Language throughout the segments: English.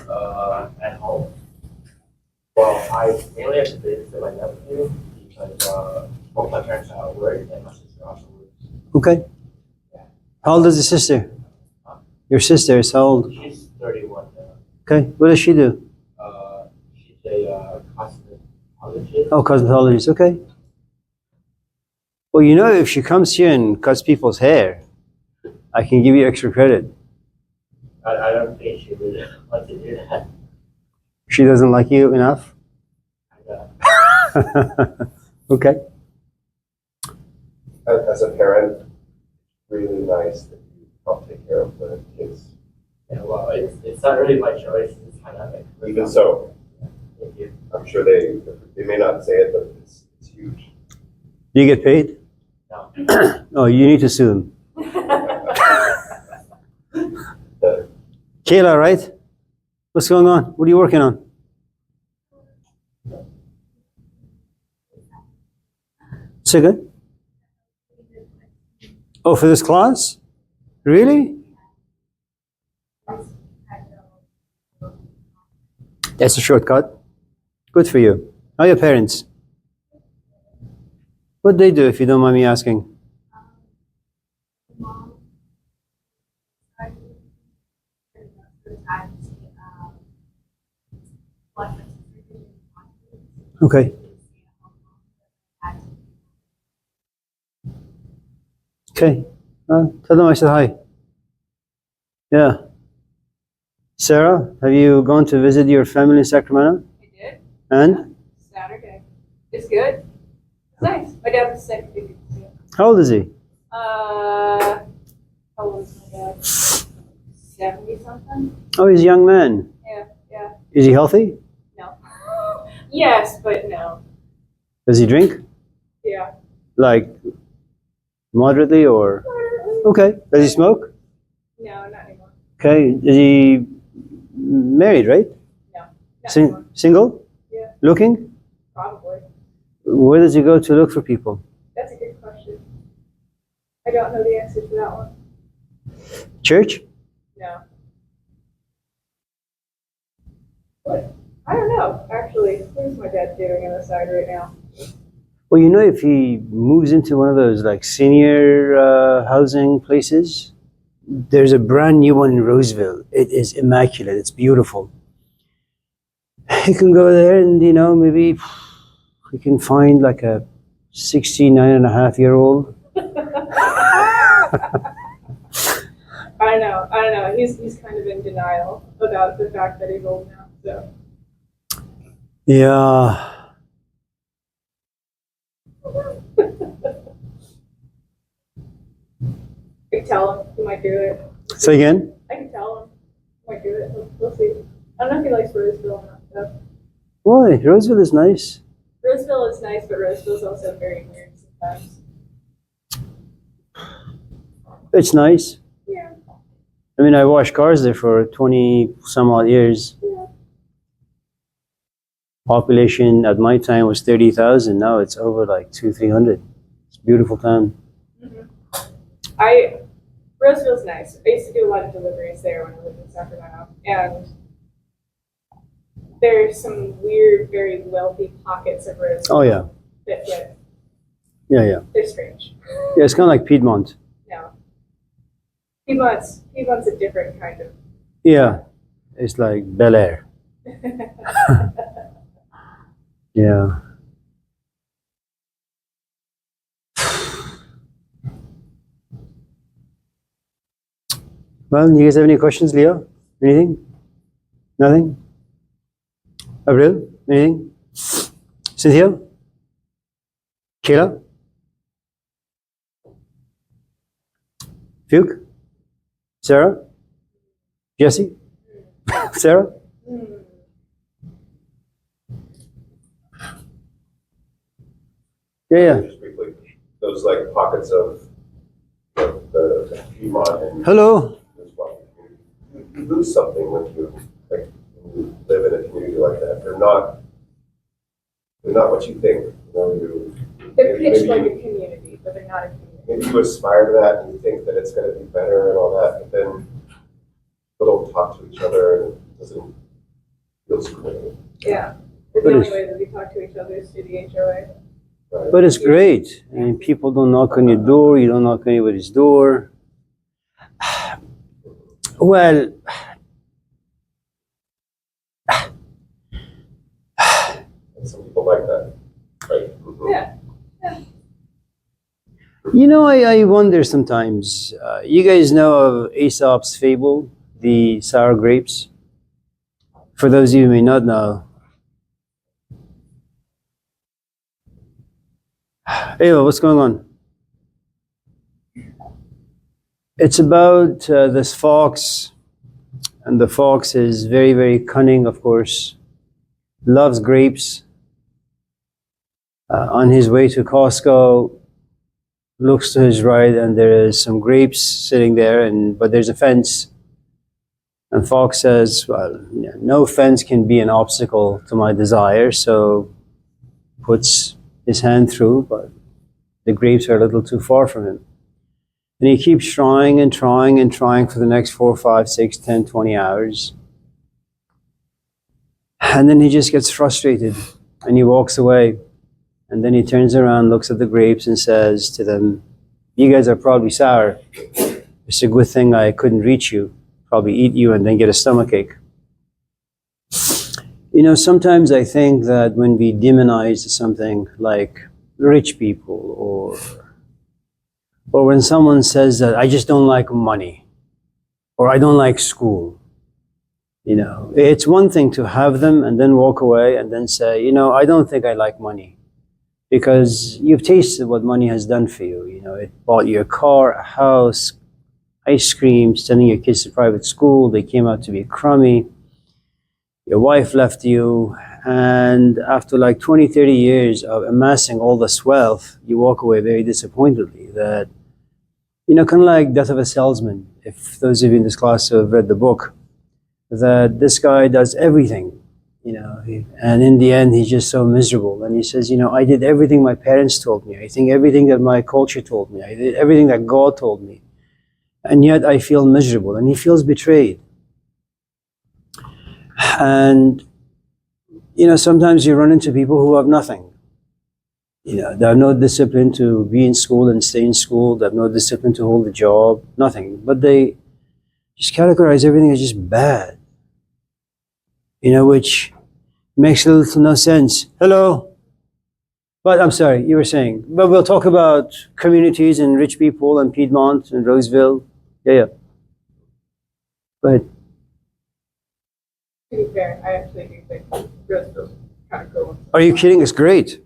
At home. Well, I mainly have to visit my nephew because both my parents are at work and my sister also works. Okay. How old is your sister? Your sister is how old? She's 31 now. Okay. What does she do? She's a cosmetologist. Oh, cosmetologist. Okay. Well, you know, if she comes here and cuts people's hair, I can give you extra credit. I don't think she would want to do that. She doesn't like you enough? Okay. As a parent, really nice that you help take care of the kids. Yeah, well, it's not really my choice. It's kind of like Even so, thank you. I'm sure they may not say it, but it's huge. Do you get paid? No. Oh, you need to sue them. Kayla, right? What's going on? What are you working on? Say good? Oh, for this class? Really? That's a shortcut. Good for you. How are your parents? What do they do, if you don't mind me asking? Okay. Okay. Tell them I said hi. Yeah. Sarah, have you gone to visit your family in Sacramento? I did. And? Saturday. It's good. It's nice. My dad was sick. How old is he? How old is my dad? 70 something? Oh, he's a young man. Yeah. Is he healthy? No. Yes, but no. Does he drink? Yeah. Like, moderately or? Okay. Does he smoke? No, not anymore. Okay. Is he married, right? No. Not anymore. Single? Yeah. Looking? Probably. Where does he go to look for people? That's a good question. I don't know the answer to that one. Church? No. What? I don't know, actually. What's my dad doing on the side right now? Well, you know, if he moves into one of those like senior housing places, there's a brand new one in Roseville. It is immaculate. It's beautiful. He can go there and, you know, maybe he can find like a 69-and-a-half-year-old. I don't know. He's kind of in denial about the fact that he's old now, so. Yeah. I can tell him he might do it. Say again? I can tell him he might do it. We'll see. I don't know if he likes Roseville or not, though. Why? Roseville is nice. Roseville is nice, but Roseville's also very weird sometimes. It's nice. Yeah. I mean, I washed cars there for 20 some odd years. Yeah. Population at my time was 30,000. Now it's over like 200-300. It's a beautiful town. Roseville's nice. I used to do a lot of deliveries there when I lived in Sacramento, and there's some weird, very wealthy pockets of Roseville. Oh, yeah. That get, Yeah. they're strange. Yeah, it's kind of like Piedmont. No. Piedmont's a different kind of. Yeah. It's like Bel Air. Yeah. Well, you guys have any questions, Leo? Anything? Nothing? Avril? Anything? Cynthia? Kayla? Fuke? Sarah? Jesse? Sarah? Yeah. Just briefly, those like pockets of the Piedmont and Hello. you lose something when you live in a community like that. They're not what you think. You know, They're pitched maybe like a community, but they're not a community. maybe you aspire to that and you think that it's going to be better and all that, but then people don't talk to each other and it doesn't was great. Yeah. The But only it's- way that we talk to each other is through the HOA. Right? But it's great. I mean, people don't knock on your door. You don't knock on anybody's door. Well, And some people like that, right? Mhm. Yeah. you know, I wonder sometimes. You guys know of Aesop's fable, the sour grapes? For those of you who may not know. Ava, what's going on? It's about this fox, and the fox is very, very cunning, of course, loves grapes. On his way to Costco, looks to his right, and there is some grapes sitting there, but there's a fence. And Fox says, "Well, no fence can be an obstacle to my desire," so puts his hand through, but the grapes are a little too far from him. And he keeps trying and trying and trying for the next 4, 5, 6, 10, 20 hours. And then he just gets frustrated and he walks away. And then he turns around, looks at the grapes and says to them, "You guys are probably sour. It's a good thing I couldn't reach you. Probably eat you and then get a stomachache." You know, sometimes I think that when we demonize something like rich people, or when someone says that I just don't like money, or I don't like school, you know, it's one thing to have them and then walk away and then say, you know, I don't think I like money, because you've tasted what money has done for you. You know, it bought you a car, a house, ice cream, sending your kids to private school. They came out to be crummy. Your wife left you. And after like 20, 30 years of amassing all this wealth, you walk away very disappointedly. That, you know, kind of like Death of a Salesman. If those of you in this class have read the book, that this guy does everything, you know, and in the end, he's just so miserable. And he says, you know, I did everything my parents told me. I think everything that my culture told me. I did everything that God told me. And yet I feel miserable. And he feels betrayed. And, you know, sometimes you run into people who have nothing. You know, they have no discipline to be in school and stay in school. They have no discipline to hold a job. Nothing. But they just categorize everything as just bad. You know, which makes little to no sense. Hello? But I'm sorry, you were saying. But we'll talk about communities and rich people and Piedmont and Roseville. Yeah. But To be fair, I actually do think Roseville's kind of cool. are you kidding? It's great.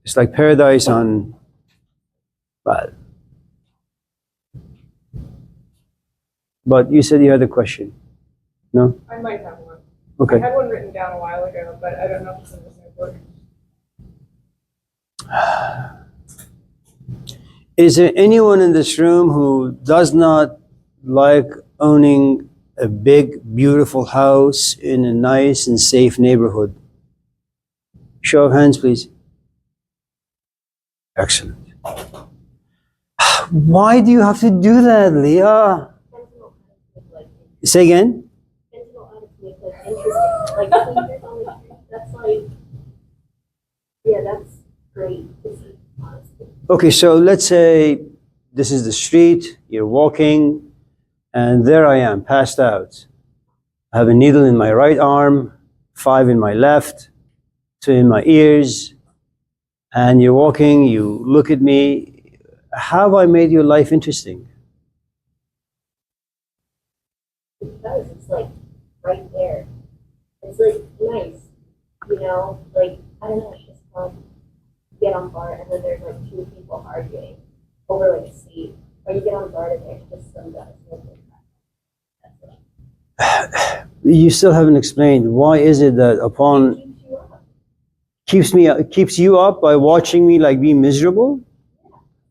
It's like paradise on. But you said you had a question. No? I might have one. Okay. I had one written down a while ago, but I don't know if it's in the same book. Is there anyone in this room who does not like owning a big, beautiful house in a nice and safe neighborhood? Show of hands, please. Excellent. Why do you have to do that, Leah? Say again? Like, that's like, yeah, that's great to see, honestly. Okay, so let's say this is the street, you're walking, and there I am, passed out. I have a needle in my right arm, 5 in my left, 2 in my ears, and you're walking, you look at me. How have I made your life interesting? Because it's like right there. It's like nice, you know, like, I don't know, it's just fun. You get on guard and then there's like 2 people arguing over like a seat. Or you get on guard and there's just some guys smoking crack. That's it. You still haven't explained why is it that upon Keeps you up. keeps you up by watching me like be miserable?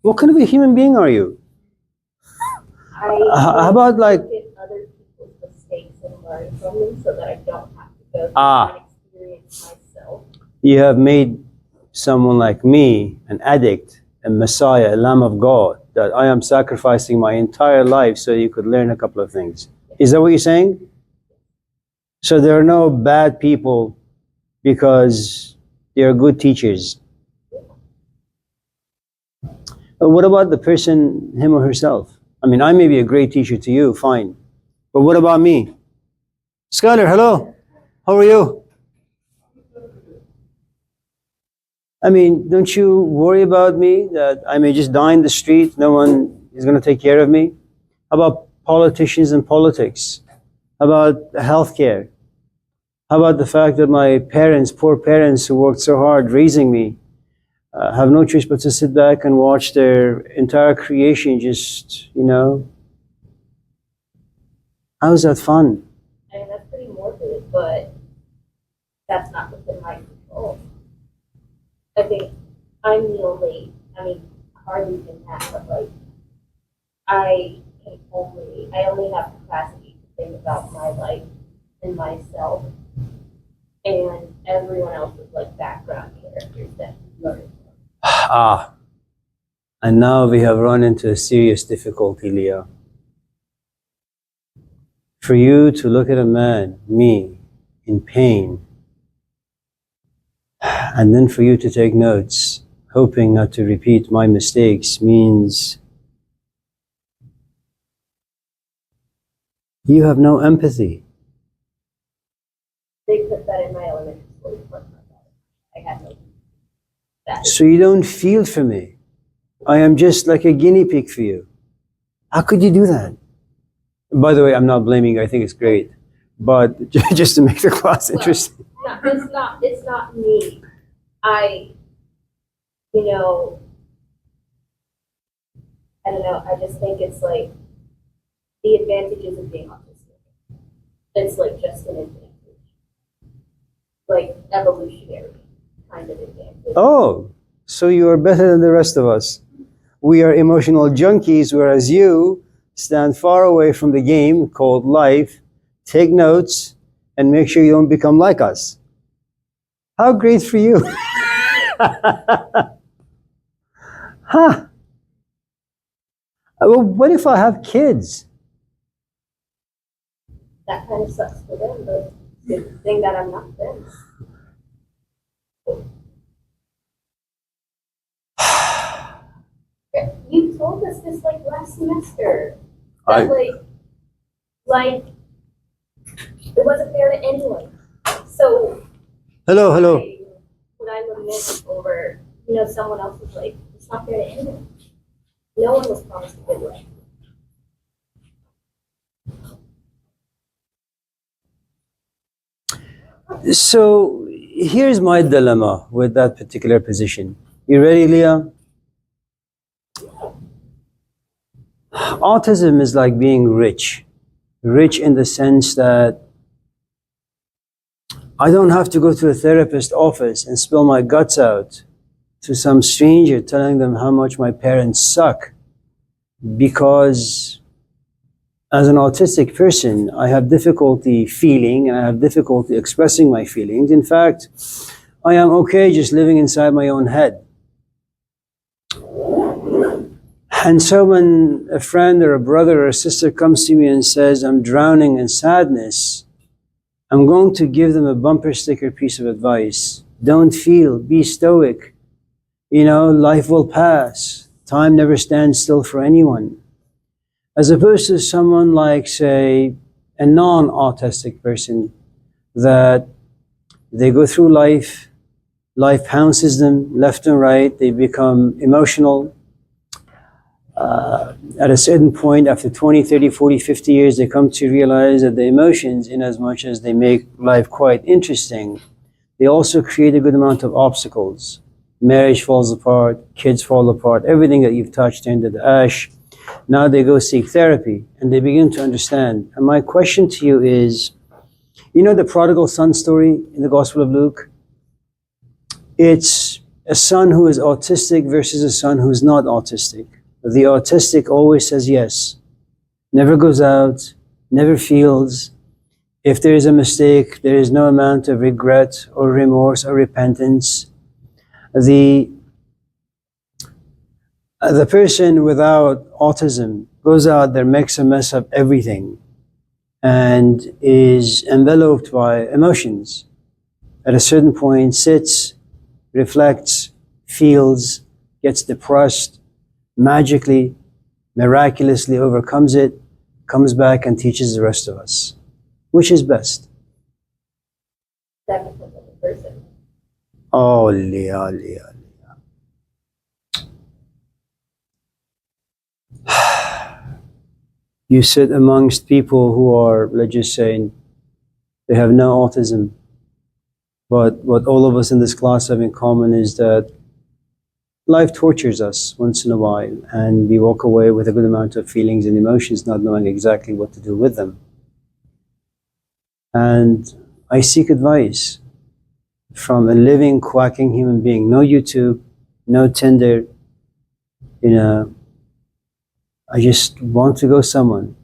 What kind of a human being are you? How about like look at other people's mistakes and learn from them so that I don't have to go through Ah. that experience myself. you have made someone like me an addict, a messiah, a lamb of God, that I am sacrificing my entire life so you could learn a couple of things. Is that what you're saying? So there are no bad people because they are good teachers. But what about the person, him or herself? I mean, I may be a great teacher to you, fine. But what about me? Skylar, hello. How are you? I mean, don't you worry about me that I may just die in the street, no one is going to take care of me? How about politicians and politics? How about healthcare? How about the fact that my parents, poor parents who worked so hard raising me, have no choice but to sit back and watch their entire creation just, how's that fun? I mean, that's pretty morbid, but that's not within my control. I think I'm the only, hardly even that, but like, I only have capacity to think about my life and myself, and everyone else is like background characters that learn. And now we have run into a serious difficulty, Leah. For you to look at a man, me, in pain, and then for you to take notes, hoping not to repeat my mistakes, means you have no empathy. They put that in my elementary school. I had no. So you don't feel for me. I am just like a guinea pig for you. How could you do that? By the way, I'm not blaming you. I think it's great. But just to make the class interesting. No, it's not me. I don't know. I just think it's like the advantages of being autistic. It's like just an advantage. Like evolutionary kind of advantage. Oh, so you are better than the rest of us. We are emotional junkies, whereas you stand far away from the game called life, take notes, and make sure you don't become like us. How great for you. Huh. Well, what if I have kids? That kind of sucks for them, but it's a good thing that I'm not them. You told us this like last semester. That like it wasn't fair to anyone. So Hello. when I lament over, someone else was like, it's not fair to anyone. No one was promised a good life. So here's my dilemma with that particular position. You ready, Leah? Autism is like being rich. Rich in the sense that I don't have to go to a therapist's office and spill my guts out to some stranger telling them how much my parents suck, because as an autistic person, I have difficulty feeling and I have difficulty expressing my feelings. In fact, I am okay just living inside my own head. And so when a friend or a brother or a sister comes to me and says, I'm drowning in sadness, I'm going to give them a bumper sticker piece of advice. Don't feel, be stoic. Life will pass. Time never stands still for anyone. As opposed to someone like, say, a non-autistic person, that they go through life pounces them left and right, they become emotional. At a certain point, after 20, 30, 40, 50 years, they come to realize that the emotions, in as much as they make life quite interesting, they also create a good amount of obstacles. Marriage falls apart, kids fall apart, everything that you've touched into the ash. Now they go seek therapy and they begin to understand. And my question to you is, the prodigal son story in the Gospel of Luke? It's a son who is autistic versus a son who is not autistic. The autistic always says yes, never goes out, never feels. If there is a mistake, there is no amount of regret or remorse or repentance. The person without autism goes out there, makes a mess of everything, and is enveloped by emotions. At a certain point, sits, reflects, feels, gets depressed, magically, miraculously overcomes it, comes back and teaches the rest of us. Which is best? That depends on the person. Ali, Ali, Ali. You sit amongst people who are, let's just say, they have no autism. But what all of us in this class have in common is that life tortures us once in a while, and we walk away with a good amount of feelings and emotions, not knowing exactly what to do with them. And I seek advice from a living, quacking human being. No YouTube, no Tinder, you know. I just want to go someone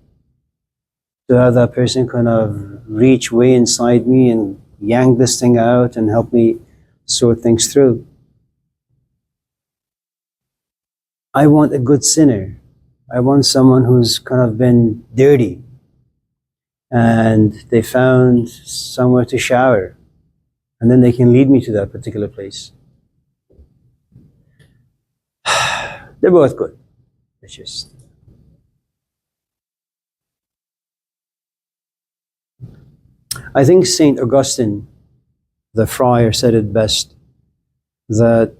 to have that person kind of reach way inside me and yank this thing out and help me sort things through. I want a good sinner. I want someone who's kind of been dirty and they found somewhere to shower, and then they can lead me to that particular place. They're both good. It's just... I think St. Augustine, the friar, said it best, that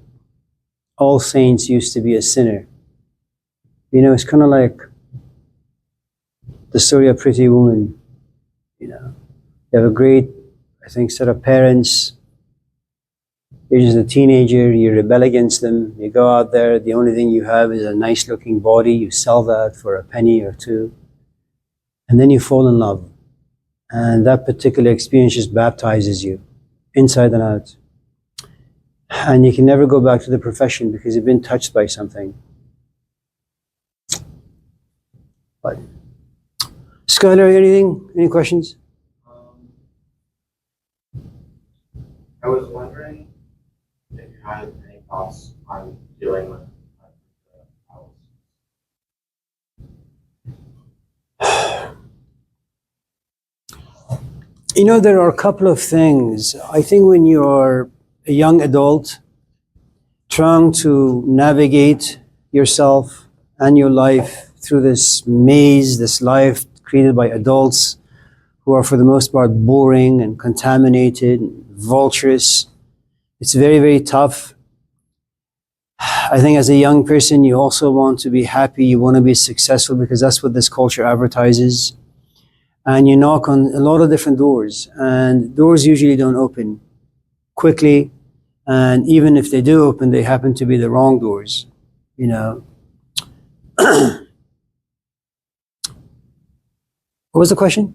all saints used to be a sinner. You know, it's kind of like the story of Pretty Woman. You know, you have a great, I think, set of parents. You're just a teenager, you rebel against them, you go out there, the only thing you have is a nice looking body, you sell that for a penny or two, and then you fall in love. And that particular experience just baptizes you, inside and out. And you can never go back to the profession because you've been touched by something. But, Skylar, anything? Any questions? I was wondering if you had any thoughts on dealing with powerlessness. You know, there are a couple of things. I think when you're a young adult trying to navigate yourself and your life through this maze, this life created by adults who are for the most part boring and contaminated, and vulturous, it's very, very tough. I think as a young person, you also want to be happy, you want to be successful because that's what this culture advertises. And you knock on a lot of different doors, and doors usually don't open quickly, and even if they do open, they happen to be the wrong doors, you know. What was the question?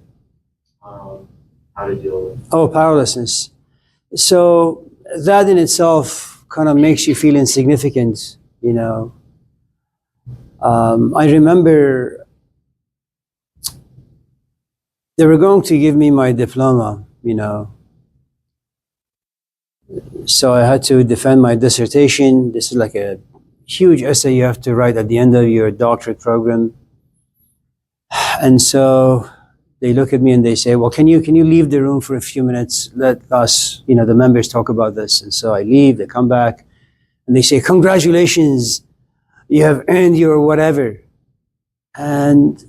How to deal with... Oh, powerlessness. So that in itself kind of makes you feel insignificant, you know. I remember they were going to give me my diploma, you know. So I had to defend my dissertation. This is like a huge essay you have to write at the end of your doctorate program. And so they look at me and they say, well, can you leave the room for a few minutes? Let us, you know, the members talk about this. And so I leave, they come back and they say, congratulations, you have earned your whatever. And,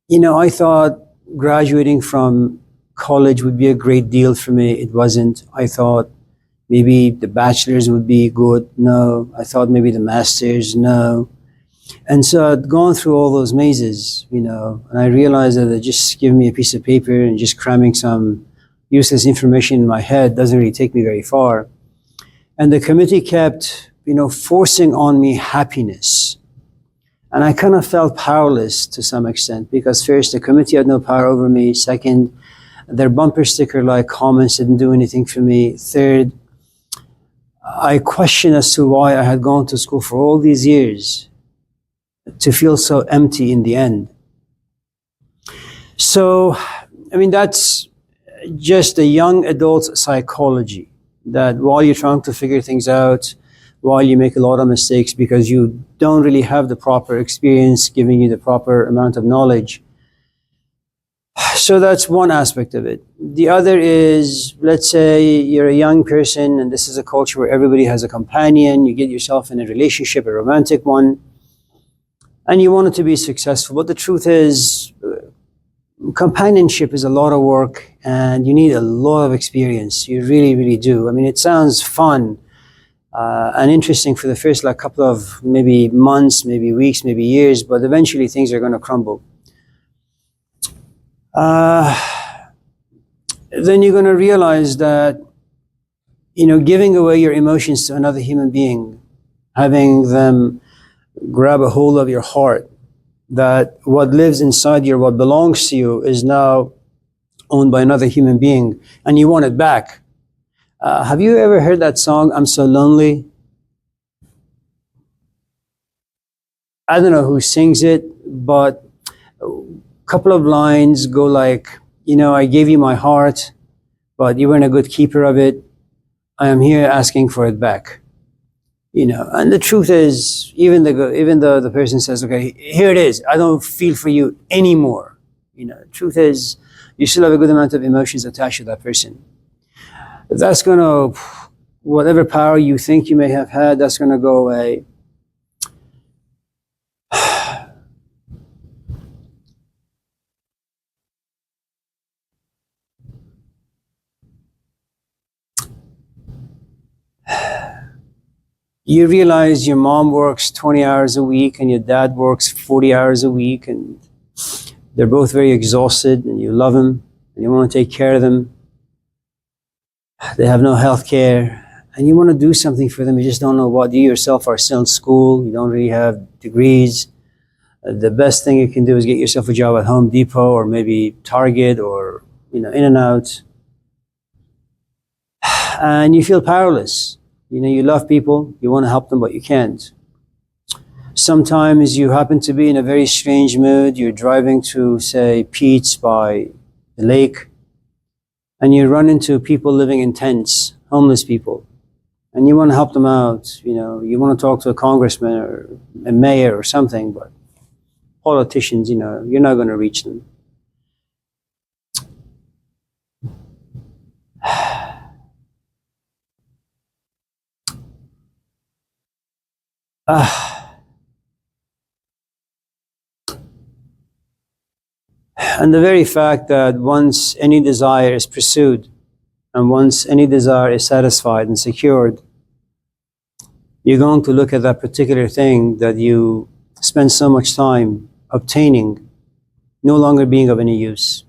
you know, I thought graduating from college would be a great deal for me. It wasn't. I thought maybe the bachelor's would be good. No. I thought maybe the master's. No. And so I'd gone through all those mazes, you know, and I realized that they just giving me a piece of paper and just cramming some useless information in my head doesn't really take me very far. And the committee kept, you know, forcing on me happiness. And I kind of felt powerless to some extent because first, the committee had no power over me. Second, their bumper sticker-like comments didn't do anything for me. Third, I questioned as to why I had gone to school for all these years to feel so empty in the end. So, I mean, that's just a young adult's psychology, that while you're trying to figure things out, while you make a lot of mistakes because you don't really have the proper experience giving you the proper amount of knowledge, So that's one aspect of it. The other is, let's say you're a young person and this is a culture where everybody has a companion, you get yourself in a relationship, a romantic one, and you want it to be successful. But the truth is, companionship is a lot of work and you need a lot of experience. You really, really do. I mean, it sounds fun and interesting for the first like couple of maybe months, maybe weeks, maybe years, but eventually things are going to crumble. Then you're going to realize that, giving away your emotions to another human being, having them grab a hold of your heart, that what lives inside you, what belongs to you, is now owned by another human being, and you want it back. Have you ever heard that song, I'm So Lonely? I don't know who sings it, but a couple of lines go like, I gave you my heart, but you weren't a good keeper of it. I am here asking for it back. And the truth is, even though the person says, okay, here it is, I don't feel for you anymore. The truth is, you still have a good amount of emotions attached to that person. That's gonna, whatever power you think you may have had, that's gonna go away. You realize your mom works 20 hours a week and your dad works 40 hours a week, and they're both very exhausted, and you love them and you want to take care of them. They have no health care and you want to do something for them. You just don't know what. You yourself are still in school. You don't really have degrees. The best thing you can do is get yourself a job at Home Depot or maybe Target or, In-N-Out. And you feel powerless. You love people, you want to help them, but you can't. Sometimes you happen to be in a very strange mood. You're driving to, say, Pete's by the lake, and you run into people living in tents, homeless people, and you want to help them out. You want to talk to a congressman or a mayor or something, but politicians, you're not going to reach them. And the very fact that once any desire is pursued and once any desire is satisfied and secured, you're going to look at that particular thing that you spend so much time obtaining no longer being of any use.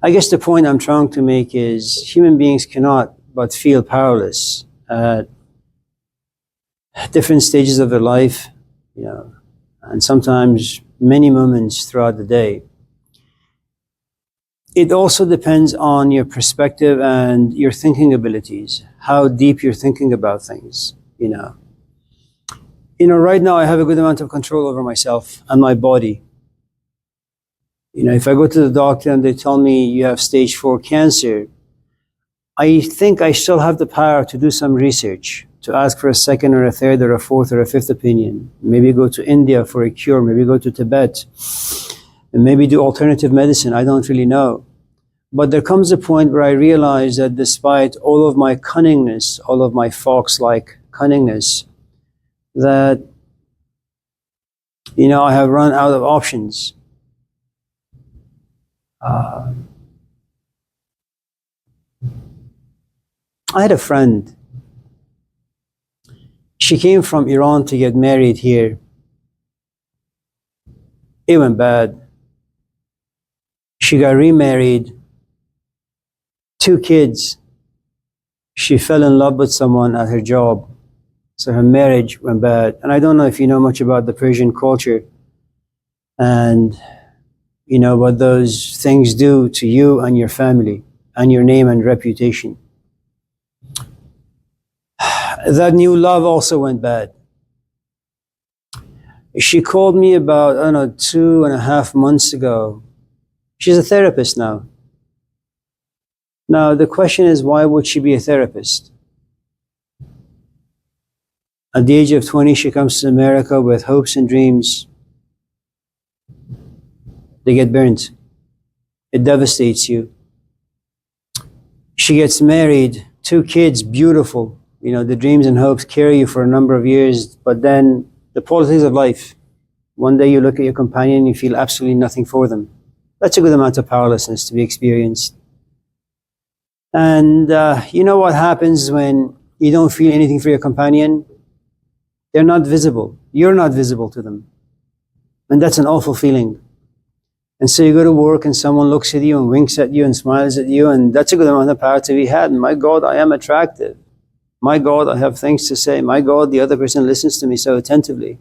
I guess the point I'm trying to make is human beings cannot but feel powerless at different stages of their life, and sometimes many moments throughout the day. It also depends on your perspective and your thinking abilities, how deep you're thinking about things, Right now I have a good amount of control over myself and my body. If I go to the doctor and they tell me you have stage 4 cancer, I think I still have the power to do some research, to ask for a second or a third or a fourth or a fifth opinion. Maybe go to India for a cure, maybe go to Tibet, and maybe do alternative medicine. I don't really know. But there comes a point where I realize that despite all of my cunningness, all of my fox-like cunningness, that, I have run out of options. I had a friend. She came from Iran to get married here. It went bad. She got remarried, 2 kids. She fell in love with someone at her job. So her marriage went bad. And I don't know if you know much about the Persian culture and what those things do to you and your family and your name and reputation. That new love also went bad. She called me about, 2.5 months ago. She's a therapist now. Now, the question is, why would she be a therapist? At the age of 20, she comes to America with hopes and dreams. They get burnt. It devastates you. She gets married, 2 kids, beautiful. You know, the dreams and hopes carry you for a number of years, but then the politics of life. One day you look at your companion and you feel absolutely nothing for them. That's a good amount of powerlessness to be experienced. And you know what happens when you don't feel anything for your companion? They're not visible. You're not visible to them. And that's an awful feeling. And so you go to work and someone looks at you and winks at you and smiles at you, and that's a good amount of power to be had. And my God, I am attractive. My God, I have things to say. My God, the other person listens to me so attentively.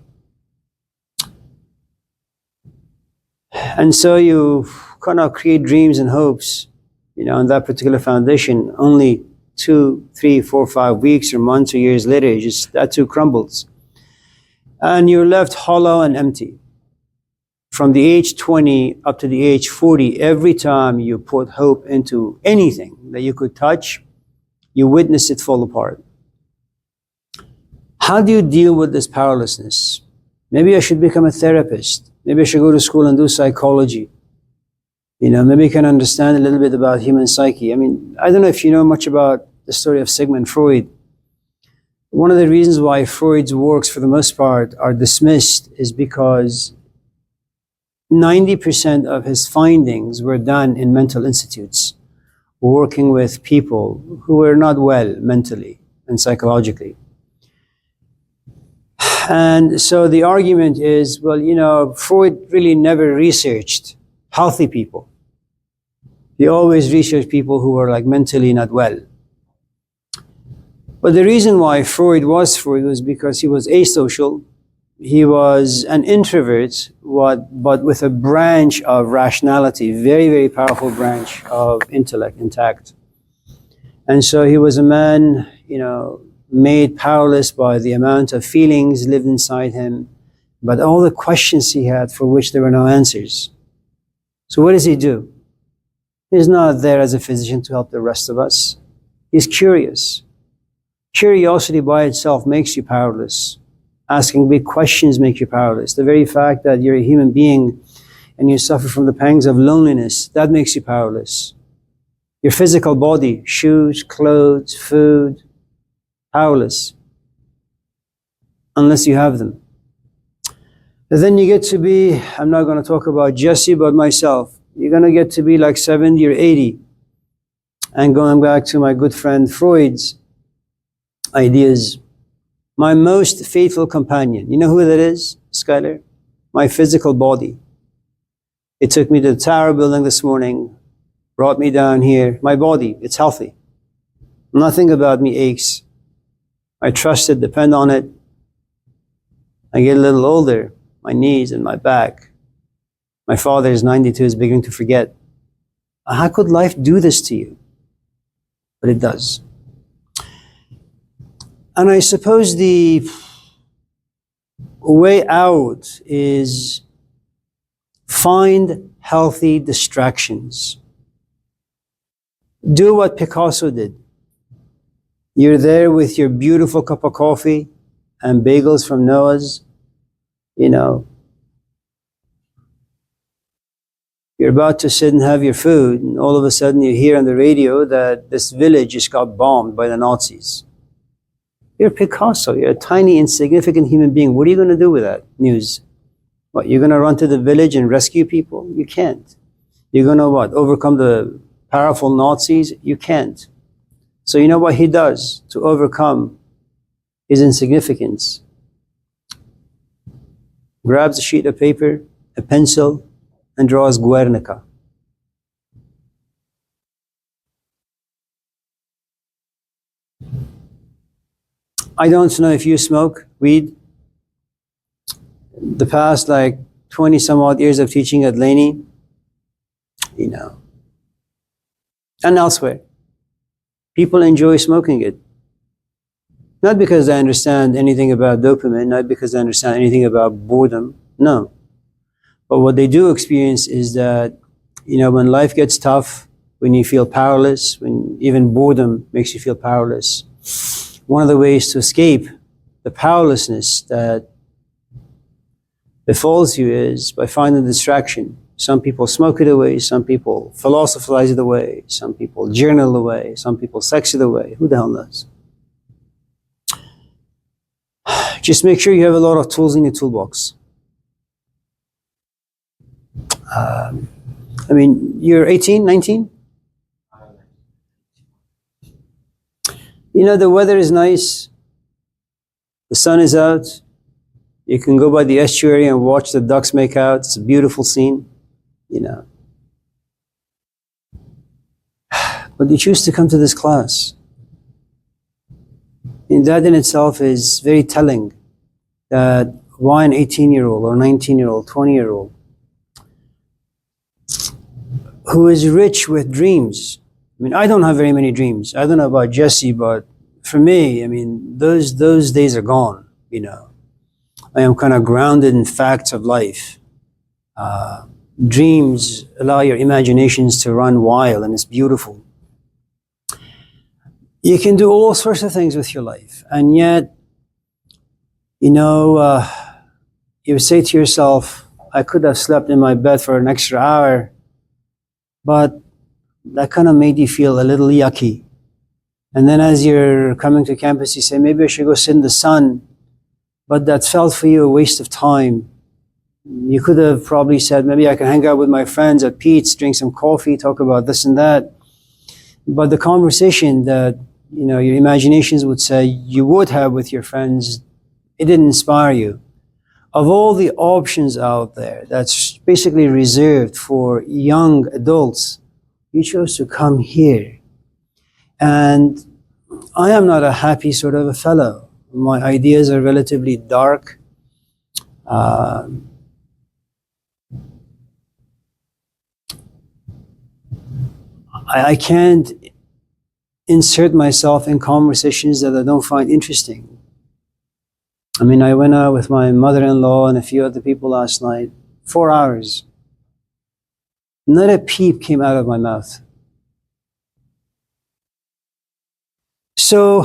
And so you kind of create dreams and hopes, you know, on that particular foundation. Only 2, 3, 4, 5 weeks or months or years later, that too crumbles. And you're left hollow and empty. From the age 20 up to the age 40, every time you put hope into anything that you could touch, you witness it fall apart. How do you deal with this powerlessness? Maybe I should become a therapist. Maybe I should go to school and do psychology. You know, maybe I can understand a little bit about human psyche. I mean, I don't know if you know much about the story of Sigmund Freud. One of the reasons why Freud's works, for the most part, are dismissed is because 90% of his findings were done in mental institutes, working with people who were not well mentally and psychologically. And so the argument is, well, you know, Freud really never researched healthy people. He always researched people who were like mentally not well. But the reason why Freud was because he was asocial. He was an introvert, but with a branch of rationality, very, very powerful branch of intellect intact. And so he was a man, you know, made powerless by the amount of feelings lived inside him, but all the questions he had for which there were no answers. So what does he do? He's not there as a physician to help the rest of us. He's curious. Curiosity by itself makes you powerless. Asking big questions make you powerless. The very fact that you're a human being and you suffer from the pangs of loneliness, that makes you powerless. Your physical body, shoes, clothes, food, powerless. Unless you have them. And then you get to be, I'm not going to talk about Jesse, but myself. You're going to get to be like 70 or 80. And going back to my good friend Freud's ideas, my most faithful companion, you know who that is, Skylar? My physical body. It took me to the Tower building this morning, brought me down here. My body, it's healthy. Nothing about me aches. I trust it, depend on it. I get a little older, my knees and my back. My father is 92, is beginning to forget. How could life do this to you? But it does. And I suppose the way out is find healthy distractions. Do what Picasso did. You're there with your beautiful cup of coffee and bagels from Noah's, you know. You're about to sit and have your food, and all of a sudden you hear on the radio that this village just got bombed by the Nazis. You're Picasso. You're a tiny, insignificant human being. What are you going to do with that news? What, you're going to run to the village and rescue people? You can't. You're going to what? Overcome the powerful Nazis? You can't. So you know what he does to overcome his insignificance? Grabs a sheet of paper, a pencil, and draws Guernica. I don't know if you smoke weed. The past 20 some odd years of teaching at Laney, you know, and elsewhere, people enjoy smoking it. Not because they understand anything about dopamine, not because they understand anything about boredom, no. But what they do experience is that, you know, when life gets tough, when you feel powerless, when even boredom makes you feel powerless, one of the ways to escape the powerlessness that befalls you is by finding distraction. Some people smoke it away. Some people philosophize it away. Some people journal away. Some people sex it away. Who the hell knows? Just make sure you have a lot of tools in your toolbox. I mean, you're 18, 19? You know, the weather is nice. The sun is out. You can go by the estuary and watch the ducks make out. It's a beautiful scene, you know. But you choose to come to this class. And that in itself is very telling that why an 18-year-old or 19-year-old, 20-year-old who is rich with dreams. I mean, I don't have very many dreams. I don't know about Jesse, but for me, I mean, those days are gone, you know. I am kind of grounded in facts of life. Dreams allow your imaginations to run wild, and it's beautiful. You can do all sorts of things with your life, and yet, you know, you say to yourself, I could have slept in my bed for an extra hour, but that kind of made you feel a little yucky. And then as you're coming to campus, you say, maybe I should go sit in the sun, but that felt for you a waste of time. You could have probably said, maybe I can hang out with my friends at Pete's, drink some coffee, talk about this and that. But the conversation that, you know, your imaginations would say you would have with your friends, it didn't inspire you. Of all the options out there that's basically reserved for young adults, you chose to come here. And I am not a happy sort of a fellow. My ideas are relatively dark. I can't insert myself in conversations that I don't find interesting. I mean, I went out with my mother-in-law and a few other people last night, 4 hours. Not a peep came out of my mouth. So,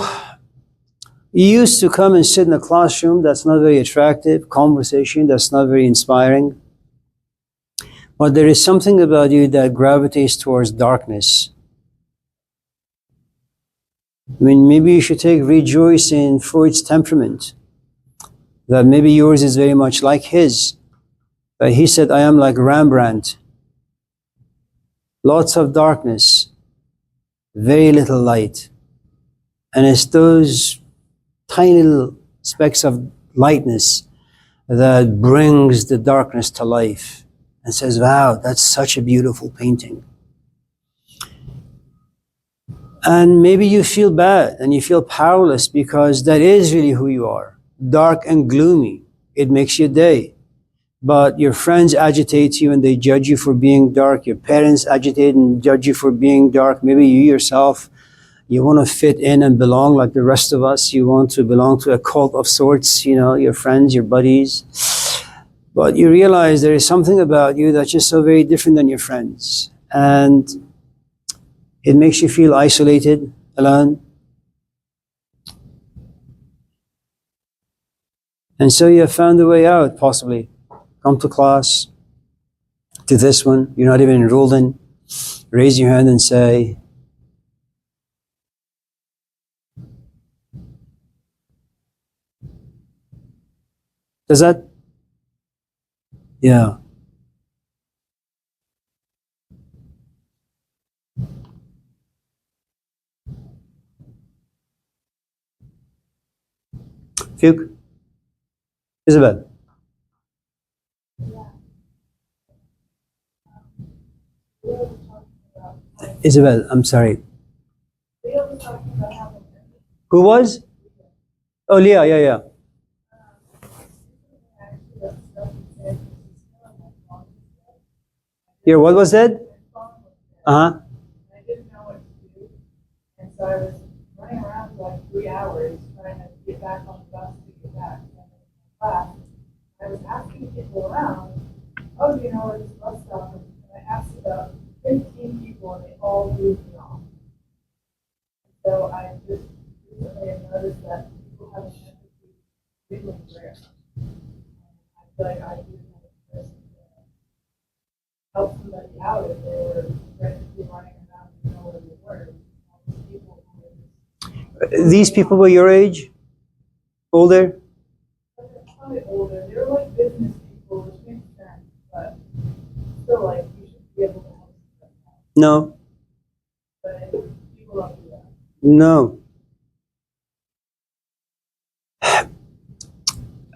you used to come and sit in a classroom that's not very attractive, conversation that's not very inspiring. But there is something about you that gravitates towards darkness. I mean, maybe you should rejoice in Freud's temperament. That maybe yours is very much like his. That he said, I am like Rembrandt. Lots of darkness, very little light. And it's those tiny little specks of lightness that brings the darkness to life and says, wow, that's such a beautiful painting. And maybe you feel bad and you feel powerless because that is really who you are. Dark and gloomy. It makes your day. But your friends agitate you and they judge you for being dark. Your parents agitate and judge you for being dark. Maybe you yourself, you want to fit in and belong like the rest of us. You want to belong to a cult of sorts, you know, your friends, your buddies. But you realize there is something about you that's just so very different than your friends. And it makes you feel isolated, alone. And so you have found a way out, possibly. Come to class, to this one, you're not even enrolled in. Raise your hand and say, does that? Yeah. Fuke? Isabel? Isabel, I'm sorry. Who was? Oh, Leah, yeah. Here, what was that? Uh-huh. I didn't know what to do, and so I was running around for like 3 hours trying to get back on the bus to get back to class. I was asking people around, oh, do you know where this bus stop is? And I asked about 15 people, and they all moved me off. So I just recently have noticed that people have an empathy feeling rare. I feel like I do have a person help somebody out if they were frantically running around and know where they were. All these people who were just, These people were your age? Older? they're probably older, they're like business people, which makes sense, but still like, you should be able to help somebody out. No. But people don't do that. No.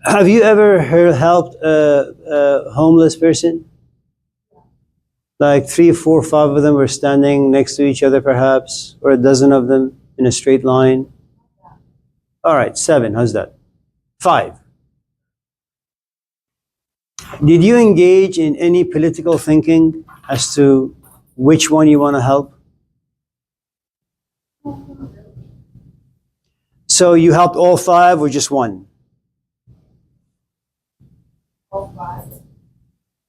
Have you ever helped a homeless person? Like 3, 4, 5 of them were standing next to each other, perhaps, or a dozen of them in a straight line. All right, 7. How's that? 5. Did you engage in any political thinking as to which one you want to help? So you helped all 5 or just one? All 5.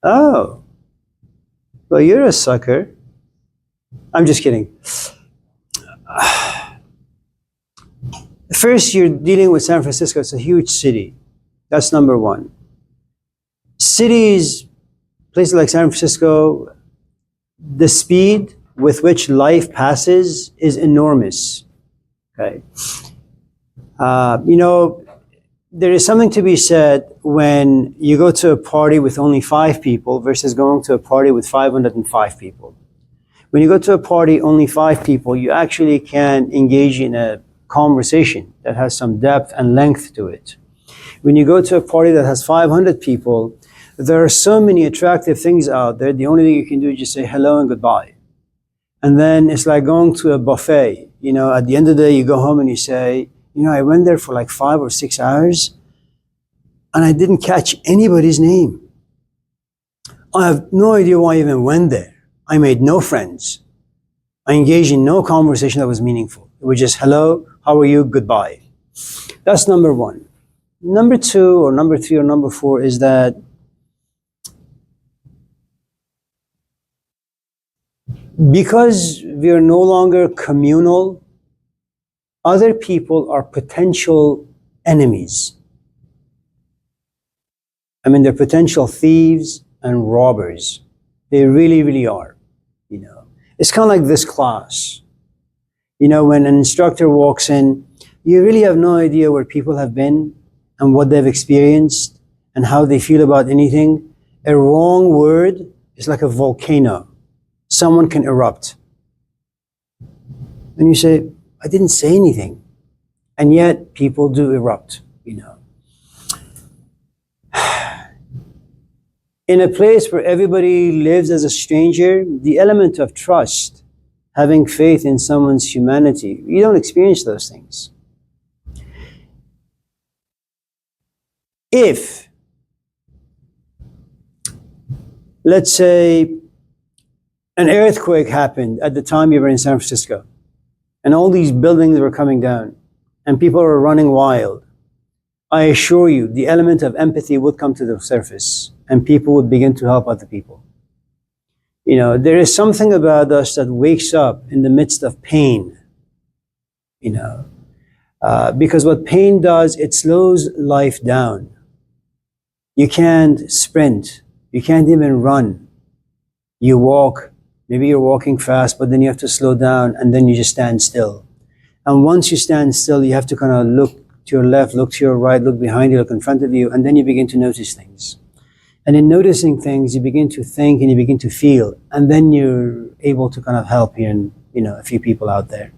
Oh. Well, you're a sucker. I'm just kidding. First, you're dealing with San Francisco. It's a huge city. That's number one. Cities, places like San Francisco, the speed with which life passes is enormous. Okay. You know, there is something to be said when you go to a party with only 5 people versus going to a party with 505 people. When you go to a party only 5 people, you actually can engage in a conversation that has some depth and length to it. When you go to a party that has 500 people, there are so many attractive things out there. The only thing you can do is just say hello and goodbye. And then it's like going to a buffet. You know, at the end of the day, you go home and you say, you know, I went there for like 5 or 6 hours and I didn't catch anybody's name. I have no idea why I even went there. I made no friends. I engaged in no conversation that was meaningful. It was just hello, how are you, goodbye. That's number 1. Number 2 or number 3 or number 4 is that because we are no longer communal, other people are potential enemies. I mean, they're potential thieves and robbers. They really, really are. You know, it's kind of like this class. You know, when an instructor walks in, you really have no idea where people have been and what they've experienced and how they feel about anything. A wrong word is like a volcano. Someone can erupt. And you say, I didn't say anything. And yet people do erupt, you know. In a place where everybody lives as a stranger, the element of trust, having faith in someone's humanity, you don't experience those things. If, let's say, an earthquake happened at the time you were in San Francisco, and all these buildings were coming down, and people were running wild, I assure you, the element of empathy would come to the surface, and people would begin to help other people. You know, there is something about us that wakes up in the midst of pain, you know, because what pain does, it slows life down. You can't sprint. You can't even run. You walk. Maybe you're walking fast, but then you have to slow down, and then you just stand still. And once you stand still, you have to kind of look to your left, look to your right, look behind you, look in front of you, and then you begin to notice things. And in noticing things, you begin to think and you begin to feel, and then you're able to kind of help here and, you know, a few people out there.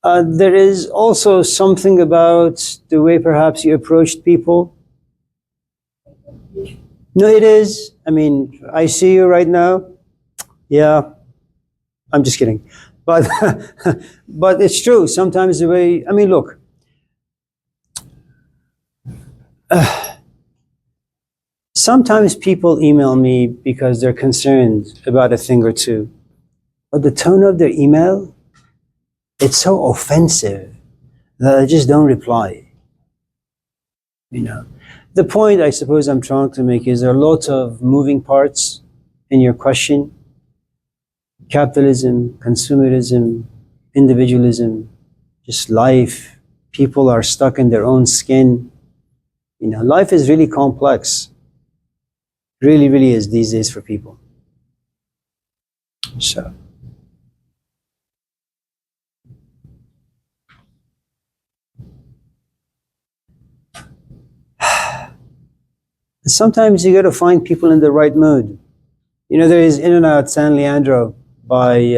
There is also something about the way perhaps you approached people. No, it is. I mean, I see you right now. Yeah, I'm just kidding. But, but it's true. Sometimes the way, I mean, look, sometimes people email me because they're concerned about a thing or two. But the tone of their email, it's so offensive that I just don't reply. You know, the point I suppose I'm trying to make is there are lots of moving parts in your question. Capitalism, consumerism, individualism, just life. People are stuck in their own skin. You know, life is really complex. Really, really is these days for people. So. Sometimes you got to find people in the right mood. You know, there is In-N-Out San Leandro by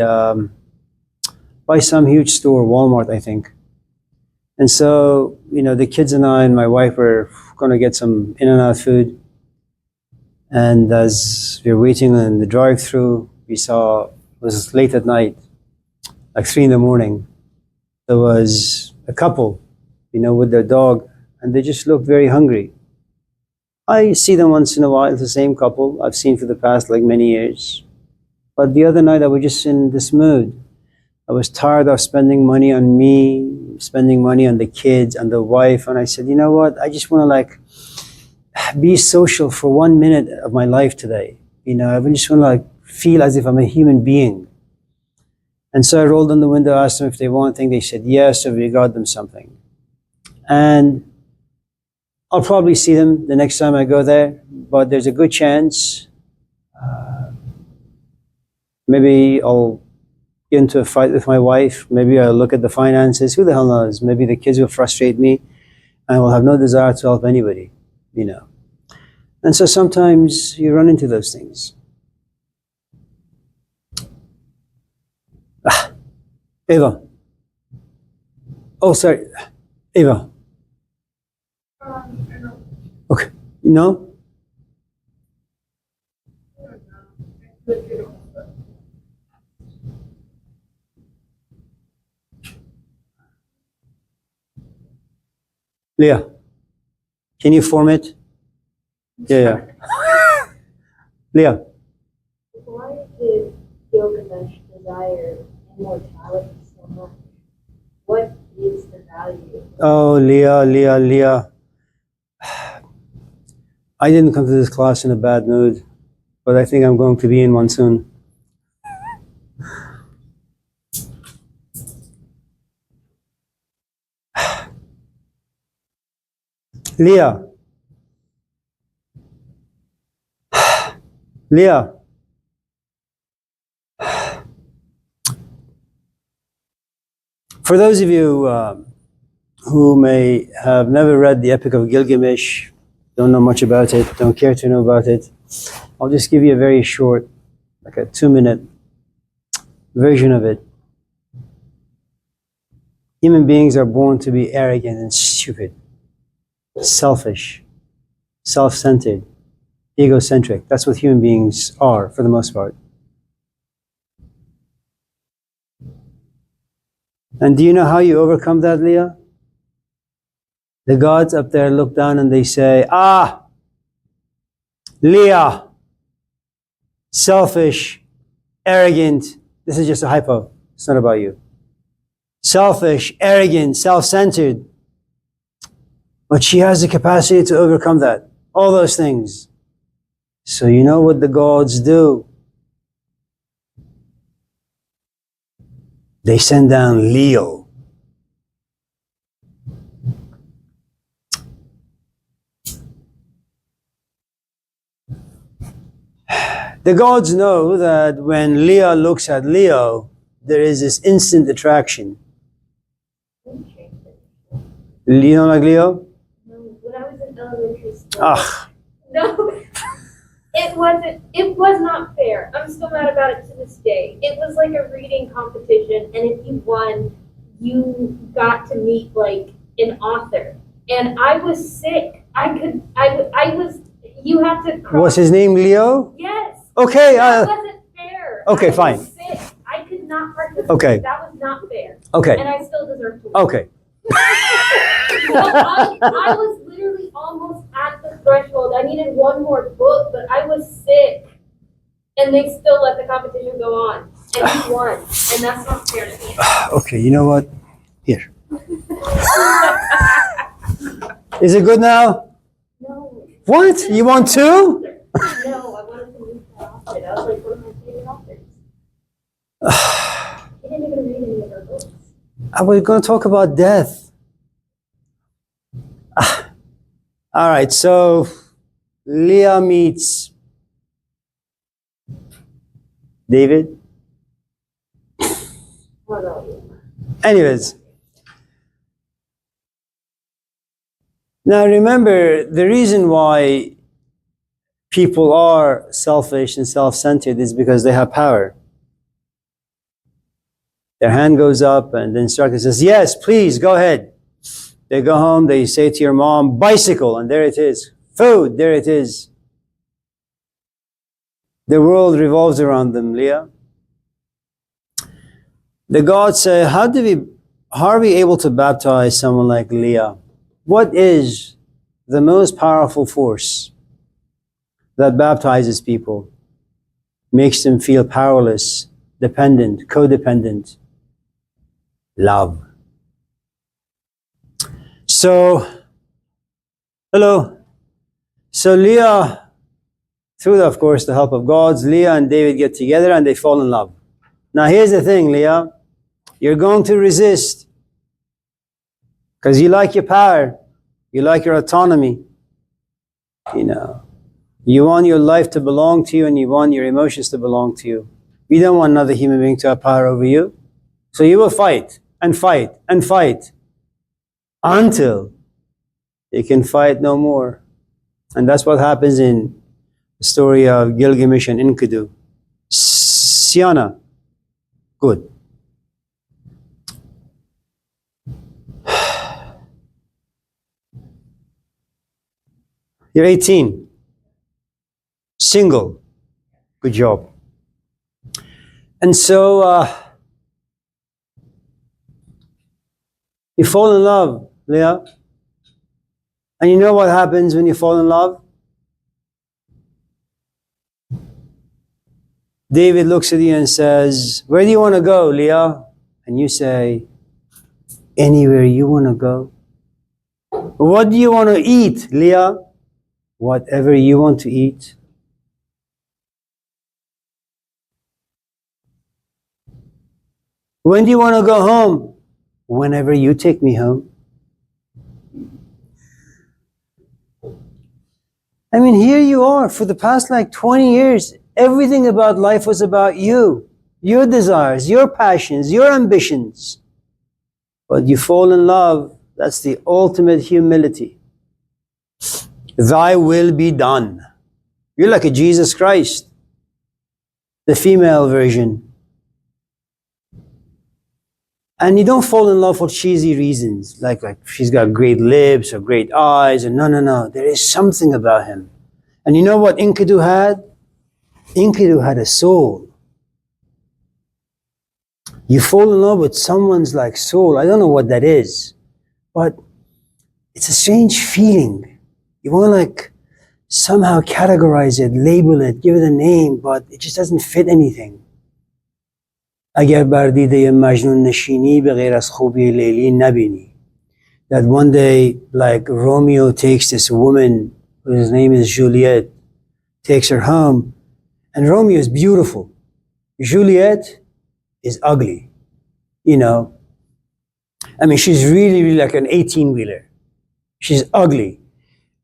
some huge store, Walmart, I think. And so, you know, the kids and I and my wife were going to get some In-N-Out food. And as we were waiting in the drive-through, we saw, it was late at night, like 3 in the morning. There was a couple, you know, with their dog, and they just looked very hungry. I see them once in a while, the same couple I've seen for the past like many years. But the other night I was just in this mood. I was tired of spending money on me, spending money on the kids and the wife, and I said, you know what, I just want to like be social for 1 minute of my life today. You know, I just want to like feel as if I'm a human being. And so I rolled on the window, asked them if they want anything. They said yes, so we got them something. And I'll probably see them the next time I go there, but there's a good chance maybe I'll get into a fight with my wife. Maybe I'll look at the finances. Who the hell knows? Maybe the kids will frustrate me and I will have no desire to help anybody, you know. And so sometimes you run into those things. Eva. Oh, sorry. Eva. Okay. No? Leah, can you form it? Yeah. Leah. Why did Gilgamesh desire immortality so much? What is the value? Oh, Leah. I didn't come to this class in a bad mood, but I think I'm going to be in one soon. Leah. For those of you who may have never read the Epic of Gilgamesh, don't know much about it, don't care to know about it, I'll just give you a very short, like a 2-minute version of it. Human beings are born to be arrogant and stupid, selfish, self-centered, egocentric. That's what human beings are for the most part. And do you know how you overcome that, Leah? The gods up there look down and they say, Leah, selfish, arrogant. This is just a hypo. It's not about you. Selfish, arrogant, self-centered. But she has the capacity to overcome that. All those things. So you know what the gods do? They send down Leo. The gods know that when Leah looks at Leo, there is this instant attraction. You don't like Leo? No, when I was in elementary school. No, it was not fair. I'm still mad about it to this day. It was like a reading competition, and if you won, you got to meet like an author. And I was sick. You had to cross. Was his name Leo? Yes. Okay. That wasn't fair. Okay, I was fine. Sick. I could not participate. Okay. That was not fair. Okay. And I still deserve to win. Okay. I was literally almost at the threshold. I needed one more book, but I was sick. And they still let the competition go on. And he won. And that's not fair to me. Okay, you know what? Here. Is it good now? No. What? You want two? No, I wanted to move to author. That was like one of my favorite authors. I didn't even read any of her books. We're going to talk about death. All right, so Leah meets David. Anyways, now remember the reason why people are selfish and self-centered is because they have power. Their hand goes up and the instructor says, yes, please, go ahead. They go home, they say to your mom, bicycle, and there it is. Food, there it is. The world revolves around them, Leah. The gods say, how are we able to baptize someone like Leah? What is the most powerful force that baptizes people, makes them feel powerless, dependent, codependent? Love. So, hello. So Leah, through of course the help of gods, Leah and David get together and they fall in love. Now here's the thing, Leah. You're going to resist because you like your power, you like your autonomy. You know, you want your life to belong to you and you want your emotions to belong to you. You don't want another human being to have power over you. So you will fight and fight and fight until you can fight no more. And that's what happens in the story of Gilgamesh and Enkidu. Siana, good. You're 18. Single. Good job. And so you fall in love, Leah. And you know what happens when you fall in love? David looks at you and says, where do you want to go, Leah? And you say, anywhere you want to go. What do you want to eat, Leah? Whatever you want to eat. When do you want to go home? Whenever you take me home. I mean, here you are for the past 20 years. Everything about life was about you, your desires, your passions, your ambitions. But you fall in love. That's the ultimate humility. Thy will be done. You're like a Jesus Christ, the female version. And you don't fall in love for cheesy reasons, like she's got great lips or great eyes, and no. There is something about him. And you know what Enkidu had? Enkidu had a soul. You fall in love with someone's soul. I don't know what that is, but it's a strange feeling. You want to somehow categorize it, label it, give it a name, but it just doesn't fit anything. اگر بر دیده مجنون نشینی به غیر از خوبی لیلی نبینی. That one day, Romeo takes this woman, whose name is Juliet, takes her home, and Romeo is beautiful. Juliet is ugly. You know, I mean, she's really like an 18-wheeler. She's ugly.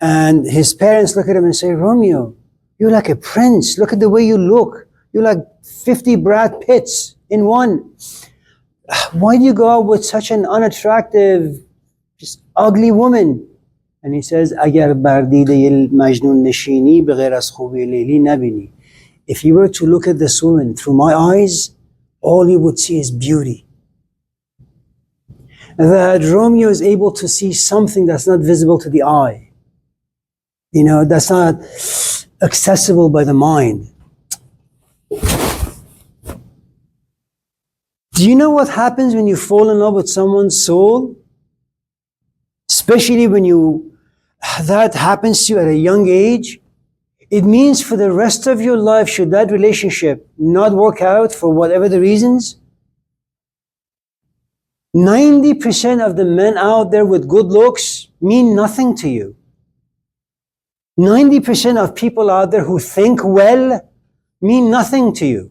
And his parents look at him and say, Romeo, you're like a prince. Look at the way you look. You're like 50 Brad Pitts in one. Why do you go out with such an unattractive, just ugly woman? And he says, اگر بر دیده مجنون نشینی به غیر از خوبی لیلی نبینی. If you were to look at this woman through my eyes, all you would see is beauty. That Romeo is able to see something that's not visible to the eye. You know, that's not accessible by the mind. Do you know what happens when you fall in love with someone's soul? Especially when that happens to you at a young age. It means for the rest of your life, should that relationship not work out for whatever the reasons, 90% of the men out there with good looks mean nothing to you. 90% of people out there who think well mean nothing to you.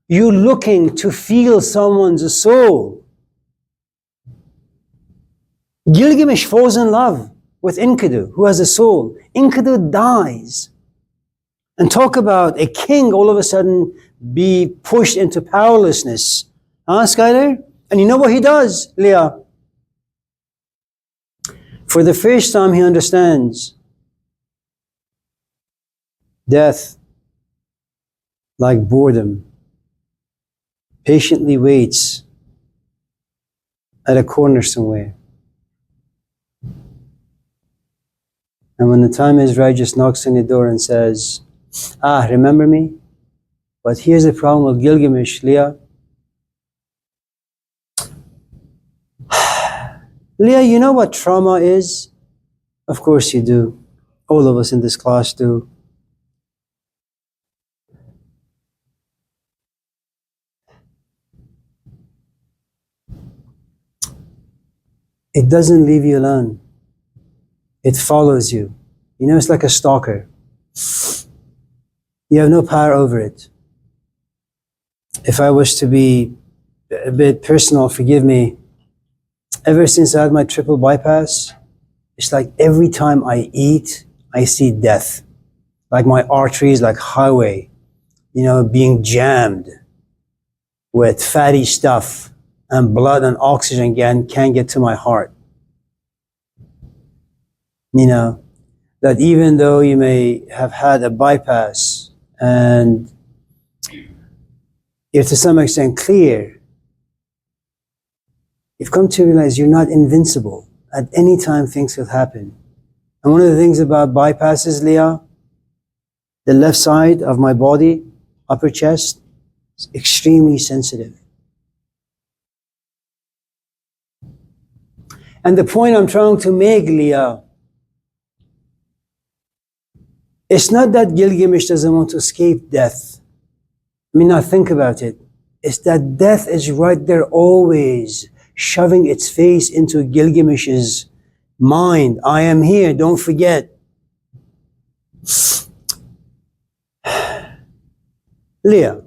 You're looking to feel someone's soul. Gilgamesh falls in love. with Enkidu, who has a soul. Enkidu dies. And talk about a king all of a sudden be pushed into powerlessness. Huh, Skyler? And you know what he does, Leah? For the first time he understands death, like boredom, patiently waits at a corner somewhere. And when the time is right, just knocks on the door and says, remember me? But here's the problem with Gilgamesh, Leah. Leah, you know what trauma is? Of course you do. All of us in this class do. It doesn't leave you alone. It follows you. You know, it's like a stalker. You have no power over it. If I was to be a bit personal, forgive me. Ever since I had my triple bypass, it's like every time I eat, I see death. Like my arteries, like highway, being jammed with fatty stuff, and blood and oxygen can't get to my heart. That even though you may have had a bypass and you're to some extent clear, you've come to realize you're not invincible. At any time things could happen. And one of the things about bypasses, Leah, the left side of my body, upper chest, is extremely sensitive. And the point I'm trying to make, Leah, it's not that Gilgamesh doesn't want to escape death. Now think about it. It's that death is right there always, shoving its face into Gilgamesh's mind. I am here, don't forget. Leah,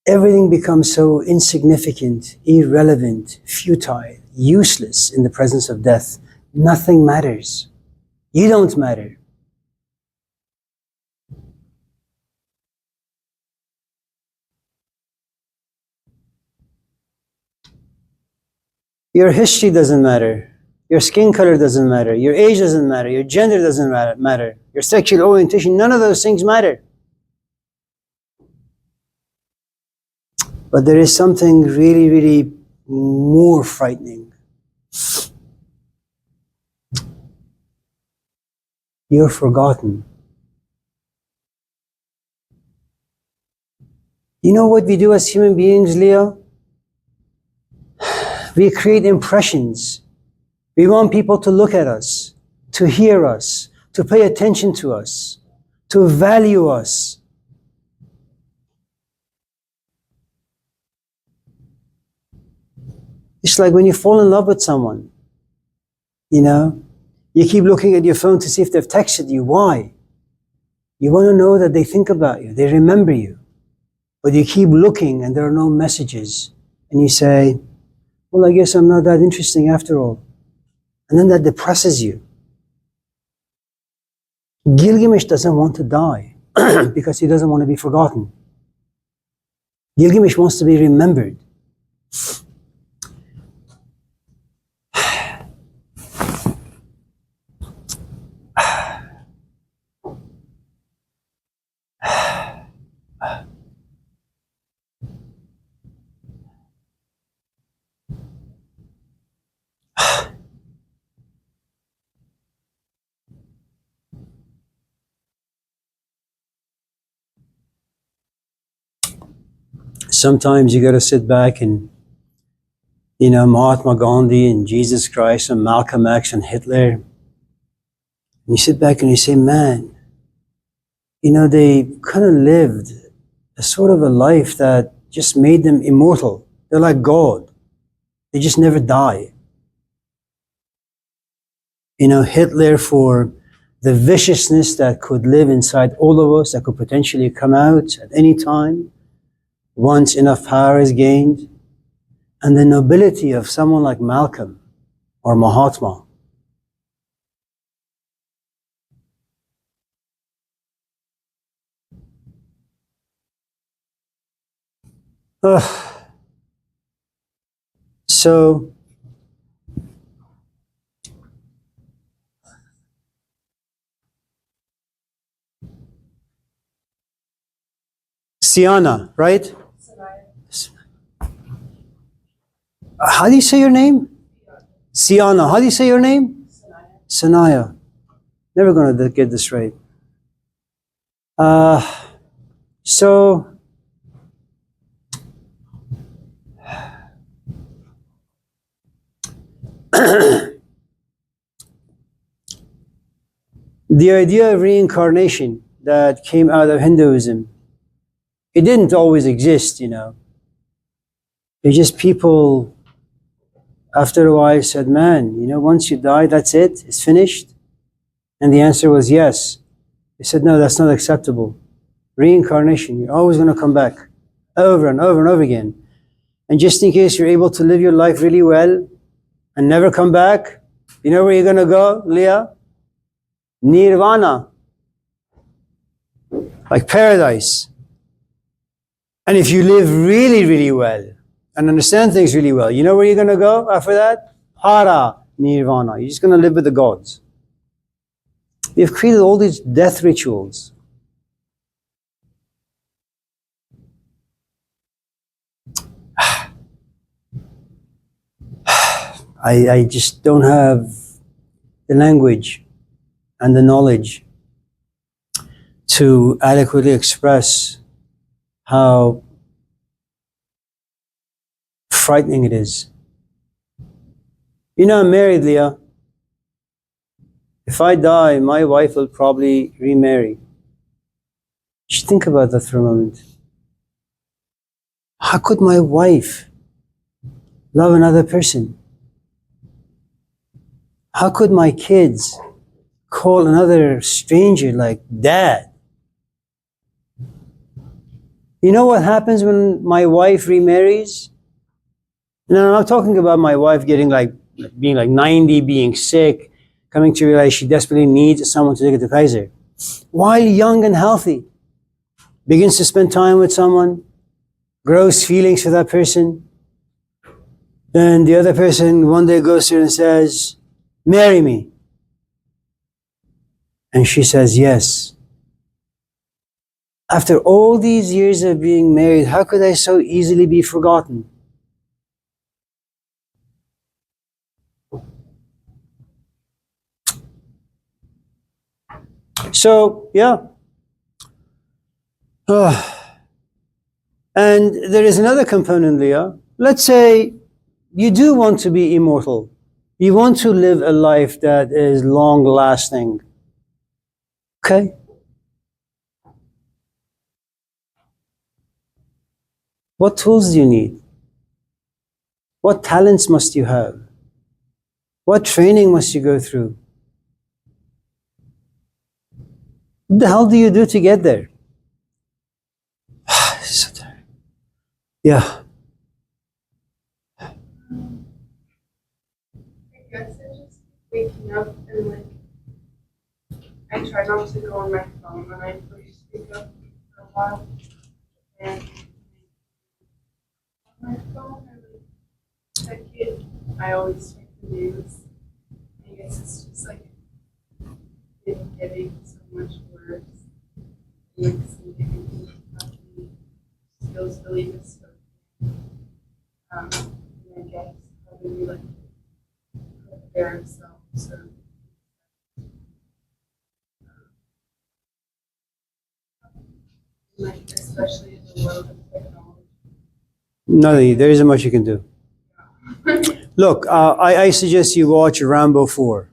everything becomes so insignificant, irrelevant, futile, useless in the presence of death. Nothing matters. You don't matter. Your history doesn't matter. Your skin color doesn't matter. Your age doesn't matter. Your gender doesn't matter. Your sexual orientation, none of those things matter. But there is something really, really more frightening. You're forgotten. You know what we do as human beings, Leo? We create impressions. We want people to look at us, to hear us, to pay attention to us, to value us. It's like when you fall in love with someone, you keep looking at your phone to see if they've texted you. Why? You want to know that they think about you, they remember you. But you keep looking and there are no messages. And you say, well, I guess I'm not that interesting after all. And then that depresses you. Gilgamesh doesn't want to die because he doesn't want to be forgotten. Gilgamesh wants to be remembered. Sometimes you got to sit back and, Mahatma Gandhi and Jesus Christ and Malcolm X and Hitler. And you sit back and you say, man, they kind of lived a sort of a life that just made them immortal. They're like God. They just never die. Hitler for the viciousness that could live inside all of us, that could potentially come out at any time once enough power is gained, and the nobility of someone like Malcolm or Mahatma. So, Siana, right? How do you say your name? Siana. How do you say your name? Sanaya. Never gonna get this right. So the idea of reincarnation that came out of Hinduism, it didn't always exist, you know. It's just people, after a while, said, man, you know, once you die, that's it, it's finished. And the answer was yes. They said, no, that's not acceptable. Reincarnation, you're always going to come back over and over and over again. And just in case you're able to live your life really well and never come back, you know where you're going to go, Leah? Nirvana. Like paradise. And if you live really, really well and understand things really well, you know where you're going to go after that? Para Nirvana. You're just going to live with the gods. We've created all these death rituals. I just don't have the language and the knowledge to adequately express how frightening it is. You know, I'm married, Leah. If I die, my wife will probably remarry. Just think about that for a moment. How could my wife love another person? How could my kids call another stranger like dad? You know what happens when my wife remarries? No, I'm not talking about my wife getting being 90, being sick, coming to realize she desperately needs someone to take her to Kaiser. While young and healthy, begins to spend time with someone, grows feelings for that person, then the other person one day goes to her and says, marry me. And she says, yes. After all these years of being married, how could I so easily be forgotten? So, yeah. And there is another component, Leah. Let's say you do want to be immortal. You want to live a life that is long-lasting. Okay? What tools do you need? What talents must you have? What training must you go through? What the hell do you do to get there? So tired. Yeah. I guess I just waking up and I try not to go on my phone when I first wake up for a while. And on my phone, I check it. I always check the news. I guess it's just been getting so much worse. And everything feels really dystopian. And I guess probably prepare themselves or especially in the world of technology. No, there isn't much you can do. Look, I suggest you watch Rambo 4.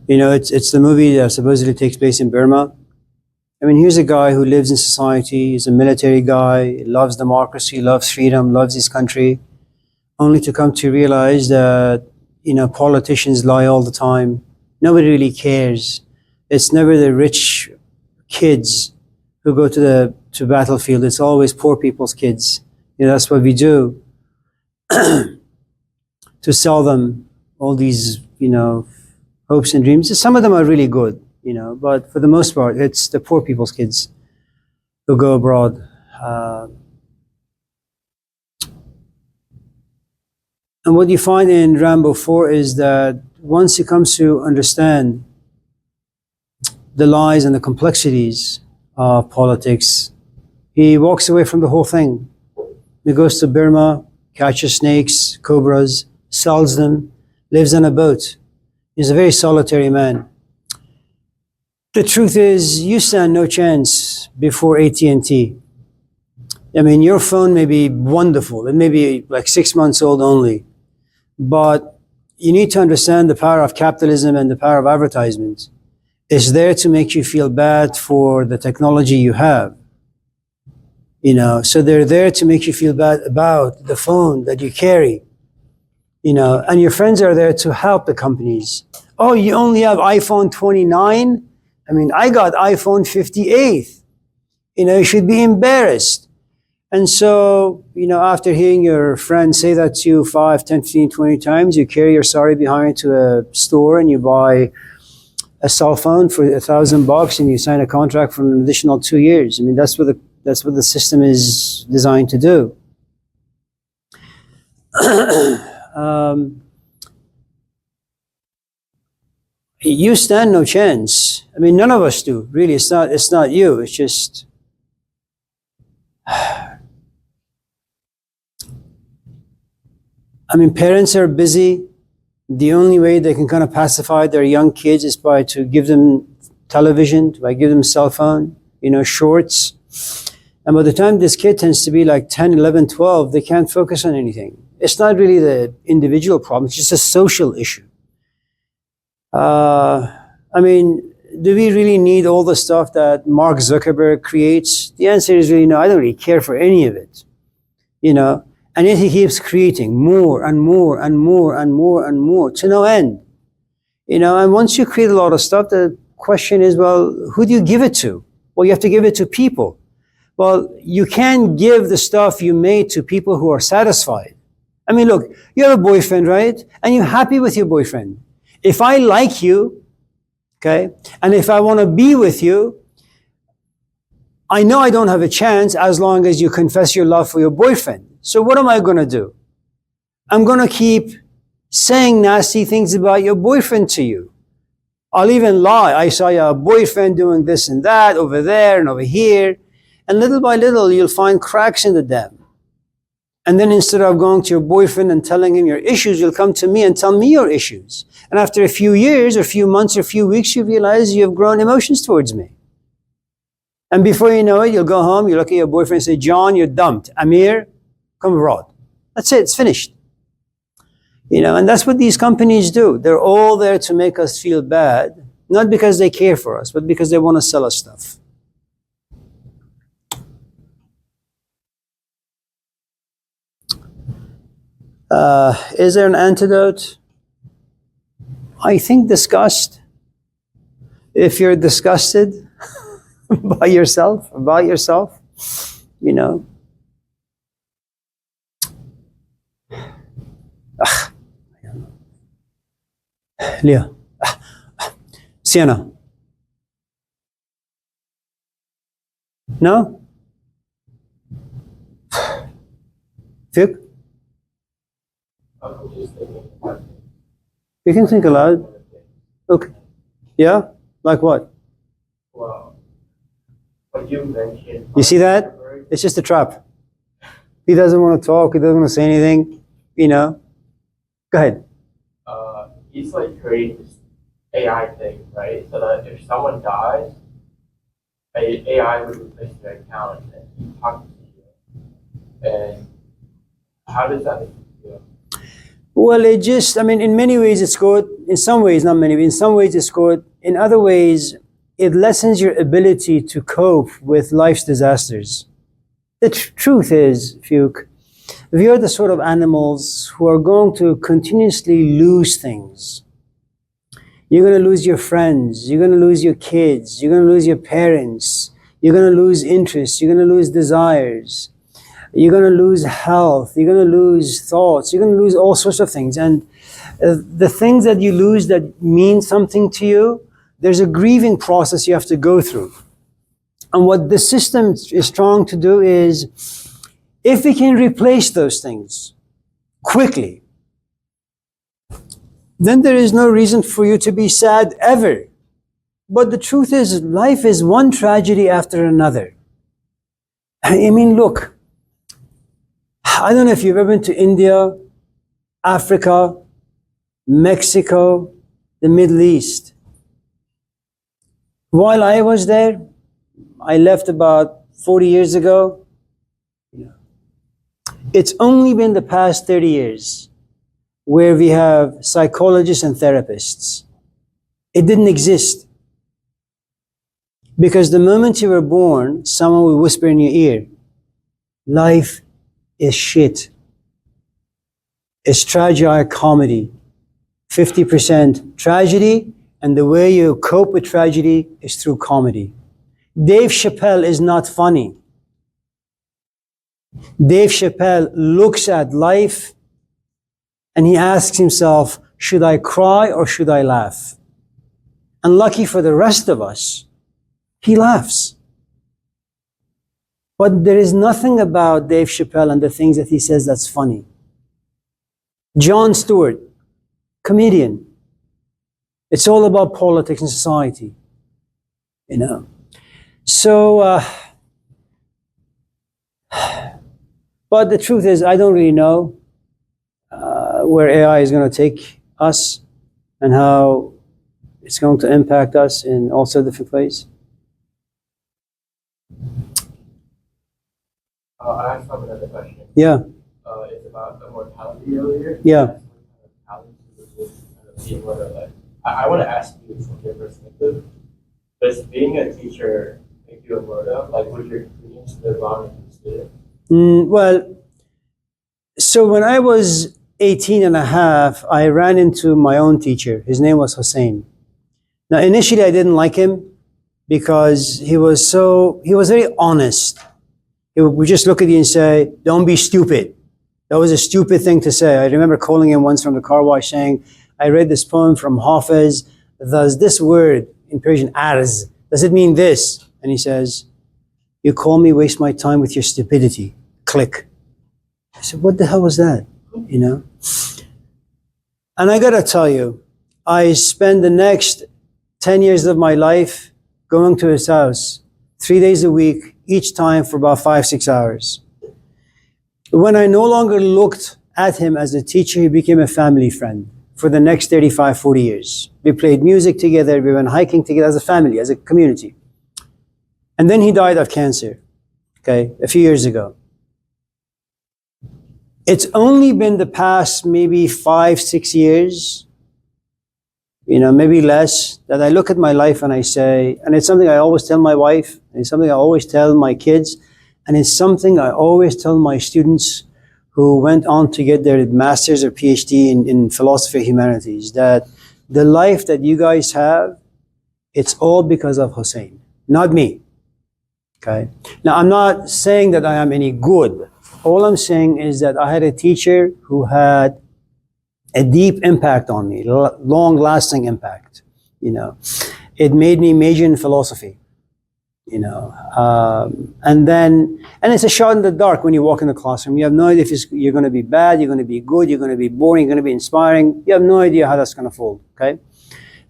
You know, it's the movie that supposedly takes place in Burma. I mean, here's a guy who lives in society, he's a military guy, loves democracy, loves freedom, loves his country, only to come to realize that, you know, politicians lie all the time. Nobody really cares. It's never the rich kids who go to the battlefield. It's always poor people's kids. That's what we do to sell them all these, hopes and dreams. Some of them are really good, but for the most part, it's the poor people's kids who go abroad. And what you find in Rambo 4 is that once he comes to understand the lies and the complexities of politics, he walks away from the whole thing. He goes to Burma, catches snakes, cobras, sells them, lives on a boat. He's a very solitary man. The truth is, you stand no chance before AT&T. I mean, your phone may be wonderful. It may be like 6 months old only. But you need to understand the power of capitalism and the power of advertisement. It's there to make you feel bad for the technology you have. So they're there to make you feel bad about the phone that you carry. And your friends are there to help the companies. Oh, you only have iPhone 29? I mean, I got iPhone 58. You should be embarrassed. And so, after hearing your friend say that to you 5, 10, 15, 20 times, you carry your sorry behind to a store and you buy a cell phone for $1,000 and you sign a contract for an additional 2 years. I mean, that's what the system is designed to do. You stand no chance. I mean, none of us do. Really, it's not you. It's just I mean, parents are busy. The only way they can kind of pacify their young kids is by to give them television, by give them cell phone, shorts. And by the time this kid tends to be like 10, 11, 12, they can't focus on anything. It's not really the individual problem. It's just a social issue. I mean, do we really need all the stuff that Mark Zuckerberg creates? The answer is really no. I don't really care for any of it, And yet he keeps creating more and more and more and more and more to no end. And once you create a lot of stuff, the question is, well, who do you give it to? Well, you have to give it to people. Well, you can't give the stuff you made to people who are satisfied. I mean, look, you have a boyfriend, right? And you're happy with your boyfriend. If I like you, okay, and if I want to be with you, I know I don't have a chance as long as you confess your love for your boyfriend. So what am I going to do? I'm going to keep saying nasty things about your boyfriend to you. I'll even lie. I saw your boyfriend doing this and that over there and over here. And little by little, you'll find cracks in the dam. And then instead of going to your boyfriend and telling him your issues, you'll come to me and tell me your issues. And after a few years or a few months or a few weeks, you realize you have grown emotions towards me. And before you know it, you'll go home, you look at your boyfriend and say, John, you're dumped. Amir, come abroad. That's it, it's finished. And that's what these companies do. They're all there to make us feel bad, not because they care for us, but because they want to sell us stuff. Is there an antidote? I think disgust. If you're disgusted by yourself, about yourself, Leah. Sienna. No? Vic? I'm just thinking about You can think aloud. Okay. Yeah? Like what? well, what you mentioned. You see that? It's just a trap. He doesn't want to talk. He doesn't want to say anything. Go ahead. He's like creating this AI thing, right? So that if someone dies, AI would replace their account and keep talking to you. And how does that make you feel? Well, in many ways it's good. In some ways, not many, but in some ways it's good. In other ways, it lessens your ability to cope with life's disasters. The truth is, Fuke, we are the sort of animals who are going to continuously lose things. You're going to lose your friends. You're going to lose your kids. You're going to lose your parents. You're going to lose interests. You're going to lose desires. You're going to lose health. You're going to lose thoughts. You're going to lose all sorts of things. And the things that you lose that mean something to you, there's a grieving process you have to go through. And what the system is trying to do is, if we can replace those things quickly, then there is no reason for you to be sad ever. But the truth is, life is one tragedy after another. I mean, look, I don't know if you've ever been to India, Africa, Mexico, the Middle East. While I was there, I left about 40 years ago. It's only been the past 30 years where we have psychologists and therapists. It didn't exist. Because the moment you were born, someone would whisper in your ear, life is shit. It's tragicomedy. 50% tragedy, and the way you cope with tragedy is through comedy. Dave Chappelle is not funny. Dave Chappelle looks at life and he asks himself, should I cry or should I laugh? And lucky for the rest of us, he laughs. But there is nothing about Dave Chappelle and the things that he says that's funny. Jon Stewart, comedian. It's all about politics and society, you know. So, but the truth is, I don't really know where AI is going to take us and how it's going to impact us in all sorts of different ways. I have another question. Yeah. It's about immortality earlier. Yeah. I want to ask you from your perspective. Does being a teacher make you immortal? Like, would your dreams live on in the student? Well, so when I was 18 and a half, I ran into my own teacher. His name was Hussein. Now, initially, I didn't like him because he was very honest. He would just look at you and say, don't be stupid. That was a stupid thing to say. I remember calling him once from the car wash saying, I read this poem from Hafiz. Does this word in Persian, arz, does it mean this? And he says, you call me waste my time with your stupidity. Click. I said, what the hell was that? You know? And I gotta tell you, I spent the next 10 years of my life going to his house 3 days a week, each time for about 5-6 hours. When I no longer looked at him as a teacher, he became a family friend for the next 35-40 years. We played music together, we went hiking together as a family, as a community. And then he died of cancer, okay, a few years ago. It's only been the past maybe 5-6 years, you know, maybe less, that I look at my life and I say, and it's something I always tell my wife, and it's something I always tell my kids, and it's something I always tell my students who went on to get their master's or PhD in philosophy of humanities, that the life that you guys have, it's all because of Hussein, not me. Okay. Now, I'm not saying that I am any good. All I'm saying is that I had a teacher who had a deep impact on me, long-lasting impact. You know, it made me major in philosophy. You know, and it's a shot in the dark when you walk in the classroom. You have no idea if you're going to be bad, you're going to be good, you're going to be boring, you're going to be inspiring. You have no idea how that's going to fold. Okay.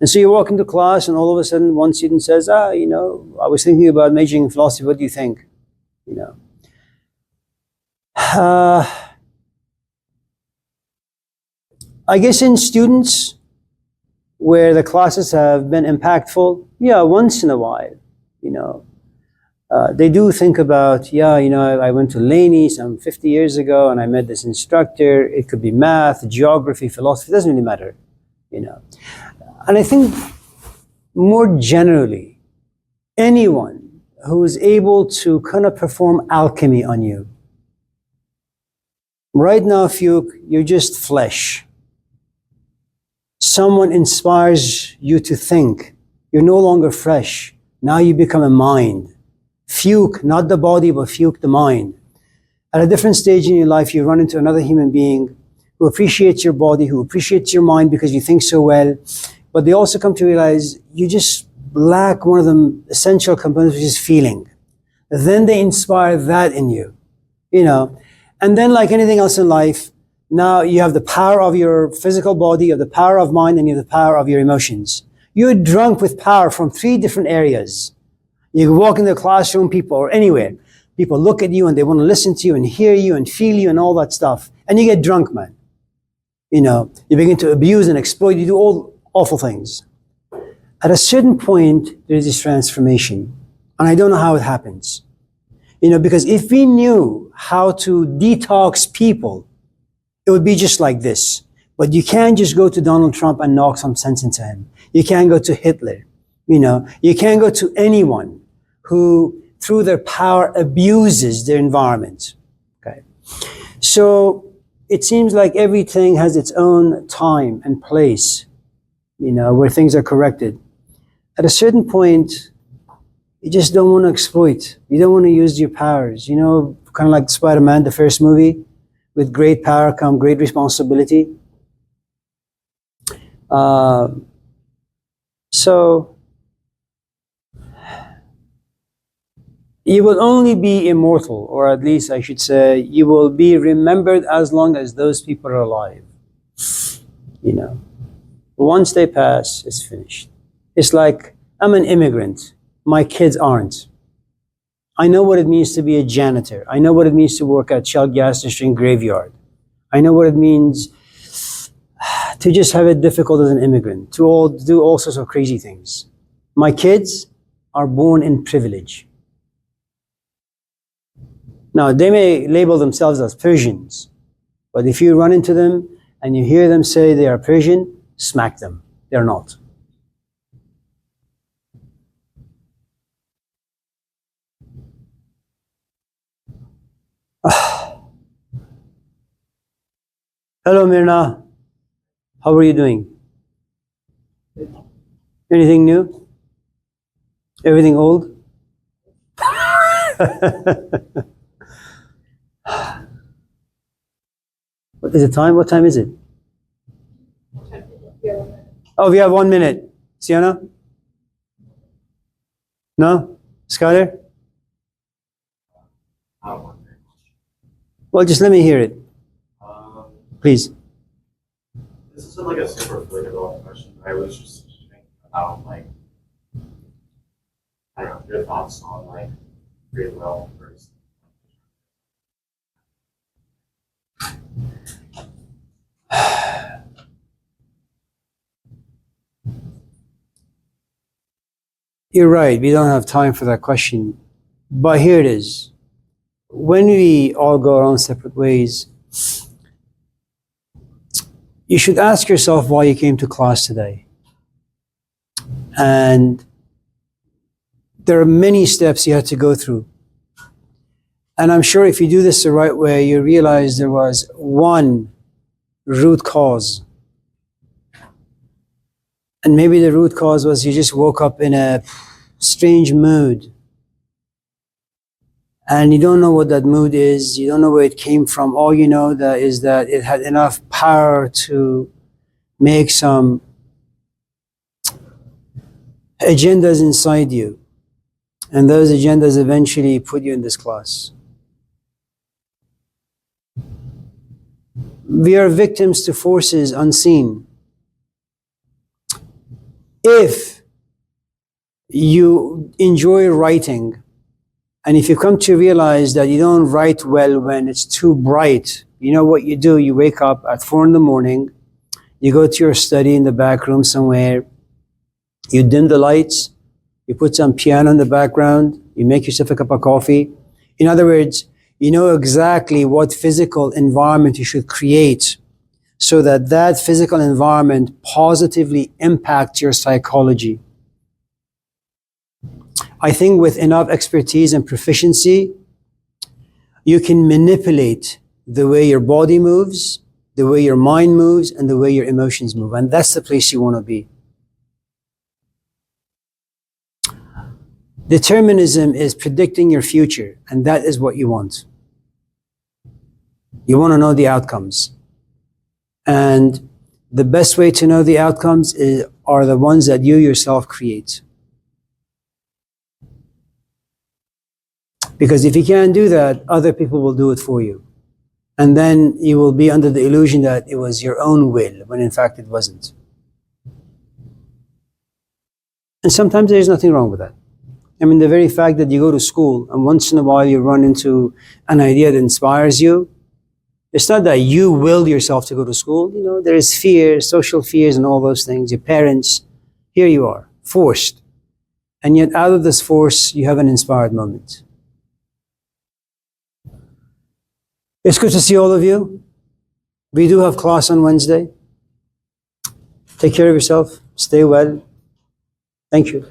And so you walk into class and all of a sudden one student says, you know, I was thinking about majoring in philosophy. What do you think? You know, I guess in students where the classes have been impactful, yeah, once in a while, you know, they do think about, yeah, you know, I went to Laney some 50 years ago and I met this instructor. It could be math, geography, philosophy, it doesn't really matter, you know. And I think more generally, anyone who is able to kind of perform alchemy on you. Right now, Fuke, you're just flesh. someone inspires you to think, you're no longer fresh. Now you become a mind. Fuke, not the body, but fuke the mind. At a different stage in your life, you run into another human being who appreciates your body, who appreciates your mind because you think so well, but they also come to realize you just lack one of the essential components, which is feeling. Then they inspire that in you, you know. And then like anything else in life, now you have the power of your physical body, you have the power of mind, and you have the power of your emotions. You're drunk with power from 3 different areas. You can walk in the classroom, people, or anywhere. People look at you and they want to listen to you and hear you and feel you and all that stuff. And you get drunk, man. You know, you begin to abuse and exploit, you do all awful things. At a certain point, there is this transformation. And I don't know how it happens. You know, because if we knew how to detox people, it would be just like this. But you can't just go to Donald Trump and knock some sense into him. You can't go to Hitler. You know, you can't go to anyone who, through their power, abuses their environment. Okay. So it seems like everything has its own time and place, you know, where things are corrected. At a certain point, you just don't want to exploit. You don't want to use your powers. You know, kind of like Spider-Man, the first movie, with great power come great responsibility. So you will only be immortal, or at least I should say, you will be remembered as long as those people are alive. You know, once they pass, it's finished. It's like, I'm an immigrant. My kids aren't. I know what it means to be a janitor. I know what it means to work at Shell gas station graveyard. I know what it means to just have it difficult as an immigrant, to do all sorts of crazy things. My kids are born in privilege. Now, they may label themselves as Persians, but if you run into them and you hear them say they are Persian, smack them. They're not. Hello, Mirna. How are you doing? Anything new? Everything old? What is the time? What time is it? Oh, we have 1 minute. Sienna? No? Skyler? Well, just let me hear it. Please. This isn't like a super political question. I was just thinking about like, I don't know, your thoughts on like free will versus. You're right. We don't have time for that question. But here it is. When we all go our own separate ways, you should ask yourself why you came to class today. And there are many steps you had to go through. And I'm sure if you do this the right way, you realize there was one root cause. And maybe the root cause was you just woke up in a strange mood. And you don't know what that mood is. You don't know where it came from. All you know is that it had enough power to make some agendas inside you. And those agendas eventually put you in this class. We are victims to forces unseen. If you enjoy writing, and if you come to realize that you don't write well when it's too bright, you know what you do? You wake up at 4 a.m, you go to your study in the back room somewhere, you dim the lights, you put some piano in the background, you make yourself a cup of coffee. In other words, you know exactly what physical environment you should create so that that physical environment positively impacts your psychology. I think with enough expertise and proficiency, you can manipulate the way your body moves, the way your mind moves, and the way your emotions move. And that's the place you want to be. Determinism is predicting your future, and that is what you want. You want to know the outcomes. And the best way to know the outcomes are the ones that you yourself create. Because if you can't do that, other people will do it for you. And then you will be under the illusion that it was your own will, when in fact it wasn't. And sometimes there's nothing wrong with that. I mean, the very fact that you go to school and once in a while you run into an idea that inspires you, it's not that you will yourself to go to school. You know, there is fear, social fears and all those things. Your parents, here you are, forced. And yet out of this force, you have an inspired moment. It's good to see all of you. We do have class on Wednesday. Take care of yourself. Stay well. Thank you.